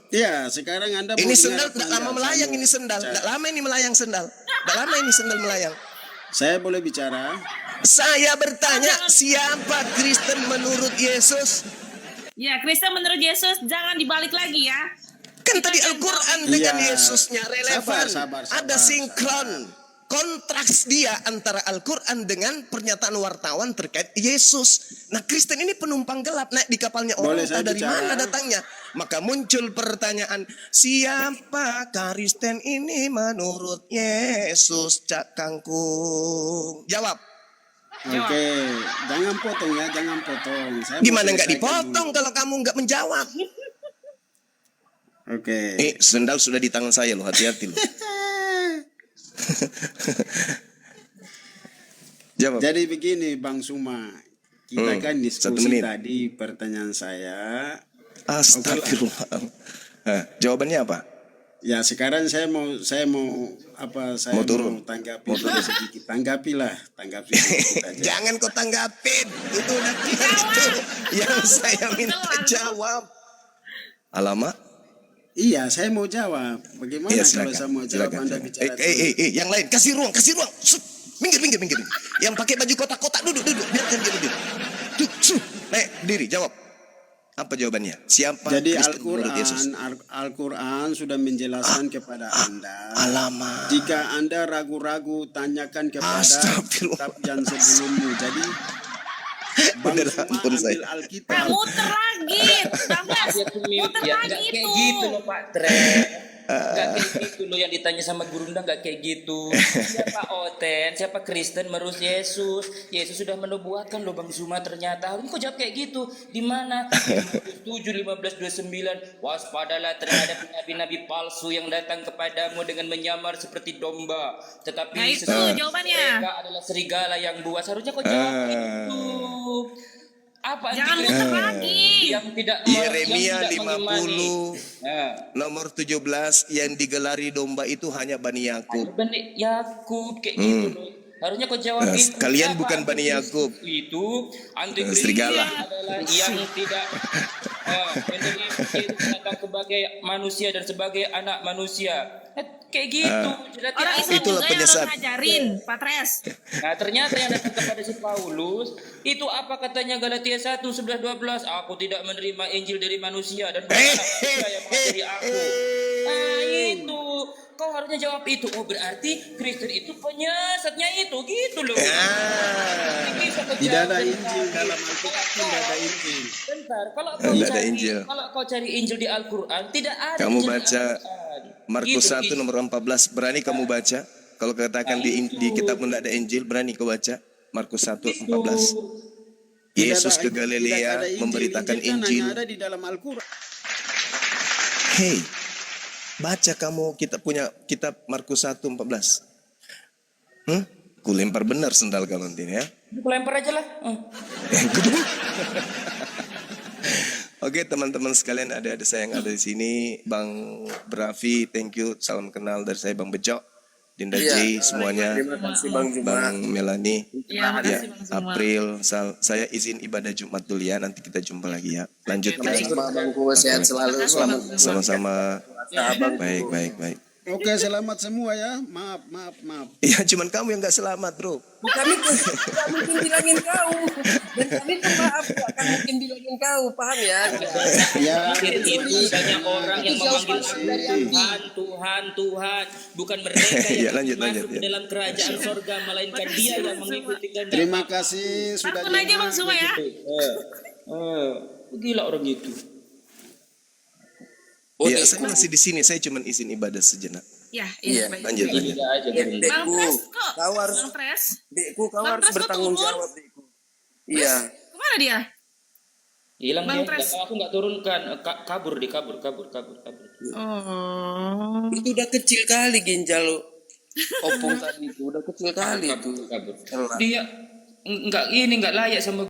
Iya, sekarang Anda Ini mau sendal dengar tidak apa lama enggak? melayang, Saya ini mau sendal. bicara. Tidak lama ini melayang sendal. Tidak lama ini sendal melayang. Saya boleh bicara? Saya bertanya, siapa Kristen menurut Yesus? Ya, Kristen menurut Yesus jangan dibalik lagi ya. Kan tadi Al-Quran dengan Iya. Yesusnya relevan. Sabar, Ada sinkron. Kontras dia antara Al-Quran dengan pernyataan wartawan terkait Yesus. Nah, Kristen ini penumpang gelap naik di kapalnya orang, Boleh saya entah dari bicara? mana datangnya. Maka muncul pertanyaan, siapa Kristen ini menurut Yesus, Cak Kangkung? Jawab. Oke, jangan potong ya, jangan potong. Saya mau Gimana nggak selesaikan dipotong dulu. kalau kamu nggak menjawab? Oke. Sendal sudah di tangan saya loh, hati-hati loh. Jawab. Jadi begini, Bang Suma, kita kan 1 diskusi menit. tadi pertanyaan saya. Astagfirullah. Jawabannya apa? Ya sekarang saya mau Mau turun? tanggapi sedikit. Tanggapi sedikit aja. Jangan kau tanggapin. Itu udah clear itu. Yang saya minta jawab. Alamak. Iya, saya mau jawab. Bagaimana Iya, kalau silakan. saya mau jawab Silakan, Anda silakan. bicara? Yang lain kasih ruang. Sup. Minggir. Yang pakai baju kotak-kotak duduk. Biarkan dia duduk. Diri jawab. Apa jawabannya? Siapa Jadi Kristen menurut Yesus? Al-Quran sudah menjelaskan kepada Anda. Alamak. Jika Anda ragu-ragu, tanyakan kepada Astagfirullah. kitab yang sebelumnya. Jadi Bang Udah, Suma ampun ambil saya. Alkitab. Muter lagi. Bang Blas, muter Ya, lagi nggak kayak itu. gitu loh Pak Tre. Nggak kayak gitu loh yang ditanya sama Gurunda, nggak kayak gitu. Siapa Oten, siapa Kristen menurut Yesus? Yesus sudah menubuatkan loh Bang Zuma ternyata. Harusnya kok jawab kayak gitu. Di mana? 7:15-29. Waspadalah terhadap nabi-nabi palsu yang datang kepadamu dengan menyamar seperti domba. Tetapi Nah, itu sesungguhnya jawabannya. mereka adalah serigala yang buas. Harusnya kok jawab itu. Apa Jangan anti-Kristen muter lagi. yang tidak Yeremia yang tidak mengimani? 50 Nah. nomor 17 yang digelari domba itu hanya Bani Yakub. Bani Yakub kayak gitu loh. Harusnya kau jawab itu. Kalian Siapa bukan Bani antikristus Yakub. Itu antikristus Serigala. adalah yang tidak menerima itu datang sebagai manusia dan sebagai anak manusia. Kayak gitu. Jadi Orang Islam Itulah juga yang penyesat. harus ngajarin, Pak Tres. Nah ternyata yang datang kepada si Paulus itu apa katanya Galatia 1:11-12, aku tidak menerima Injil dari manusia dan bukan anak manusia yang mengajari aku. Nah itu kau harusnya jawab itu. Oh berarti Kristen itu penyesatnya itu gitu loh. Bisa kau Tidak jawab ada dari Injil tadi. dalam Alkitab, tidak ada Injil. Bentar, kalau kau Tidak ada cari Injil. kalau kau cari Injil di Al-Quran tidak ada. Kamu Injil di baca Al-Quran. Markus Gitu, 1 nomor 14, berani kamu baca? Kalau katakan di kitab tidak ada Injil, berani kau baca? Markus 1:14. Yesus ke Tidak ada Galilea Injil. memberitakan Injil kan Injil. hanya ada di dalam Al-Quran. Hei, baca kamu kitab Markus 1:14. Ku lempar benar sendal kau nanti ya. Aku lempar aja lah. Yang kedua. Oke teman-teman sekalian, ada saya yang ada di sini, Bang Brafi, thank you, salam kenal dari saya, Bang Bejo, Dinda J, semuanya, Terima kasih Bang Juma. Bang Melani, Ya, makasih Bang Zuma. April, saya izin ibadah Jumat dulu ya, nanti kita jumpa lagi ya. Lanjutkan. Sama Bang Kuwa, sehat selalu. Selamat Sama-sama. Abang. Baik. Oke, selamat semua ya. Maaf. Iya, cuman kamu yang nggak selamat, bro. Kami tuh nggak mungkin bilangin kau, dan kami tuh maaf nggak akan mungkin bilangin kau, paham ya? Ya, Akhir itu banyak orang yang memanggil Tuhan, bukan mereka Iya, yang lanjut, masuk ya. ke dalam kerajaan sorga, melainkan dia yang mengikuti kehendak. terima kasih sudah Rangkul aja Bang Zuma ya. Gila orang itu. Iya, saya masih di sini, saya cuman izin ibadah sejenak. Ya, Iya. baik. Lanjut. Tidak aja Ya, beri. Bang Dekku, Pres kok? kau harus, Bang Pres? Dekku, kau Bang harus Pres kok bertanggung turun? jawab, Dekku. Iya. Kemana dia? Hilang Bang dia. Pres. Aku nggak turunkan. Kabur. Oh. Itu udah kecil kali ginjal opung tadi itu, udah kecil kali itu. Kabur. Dia nggak layak sama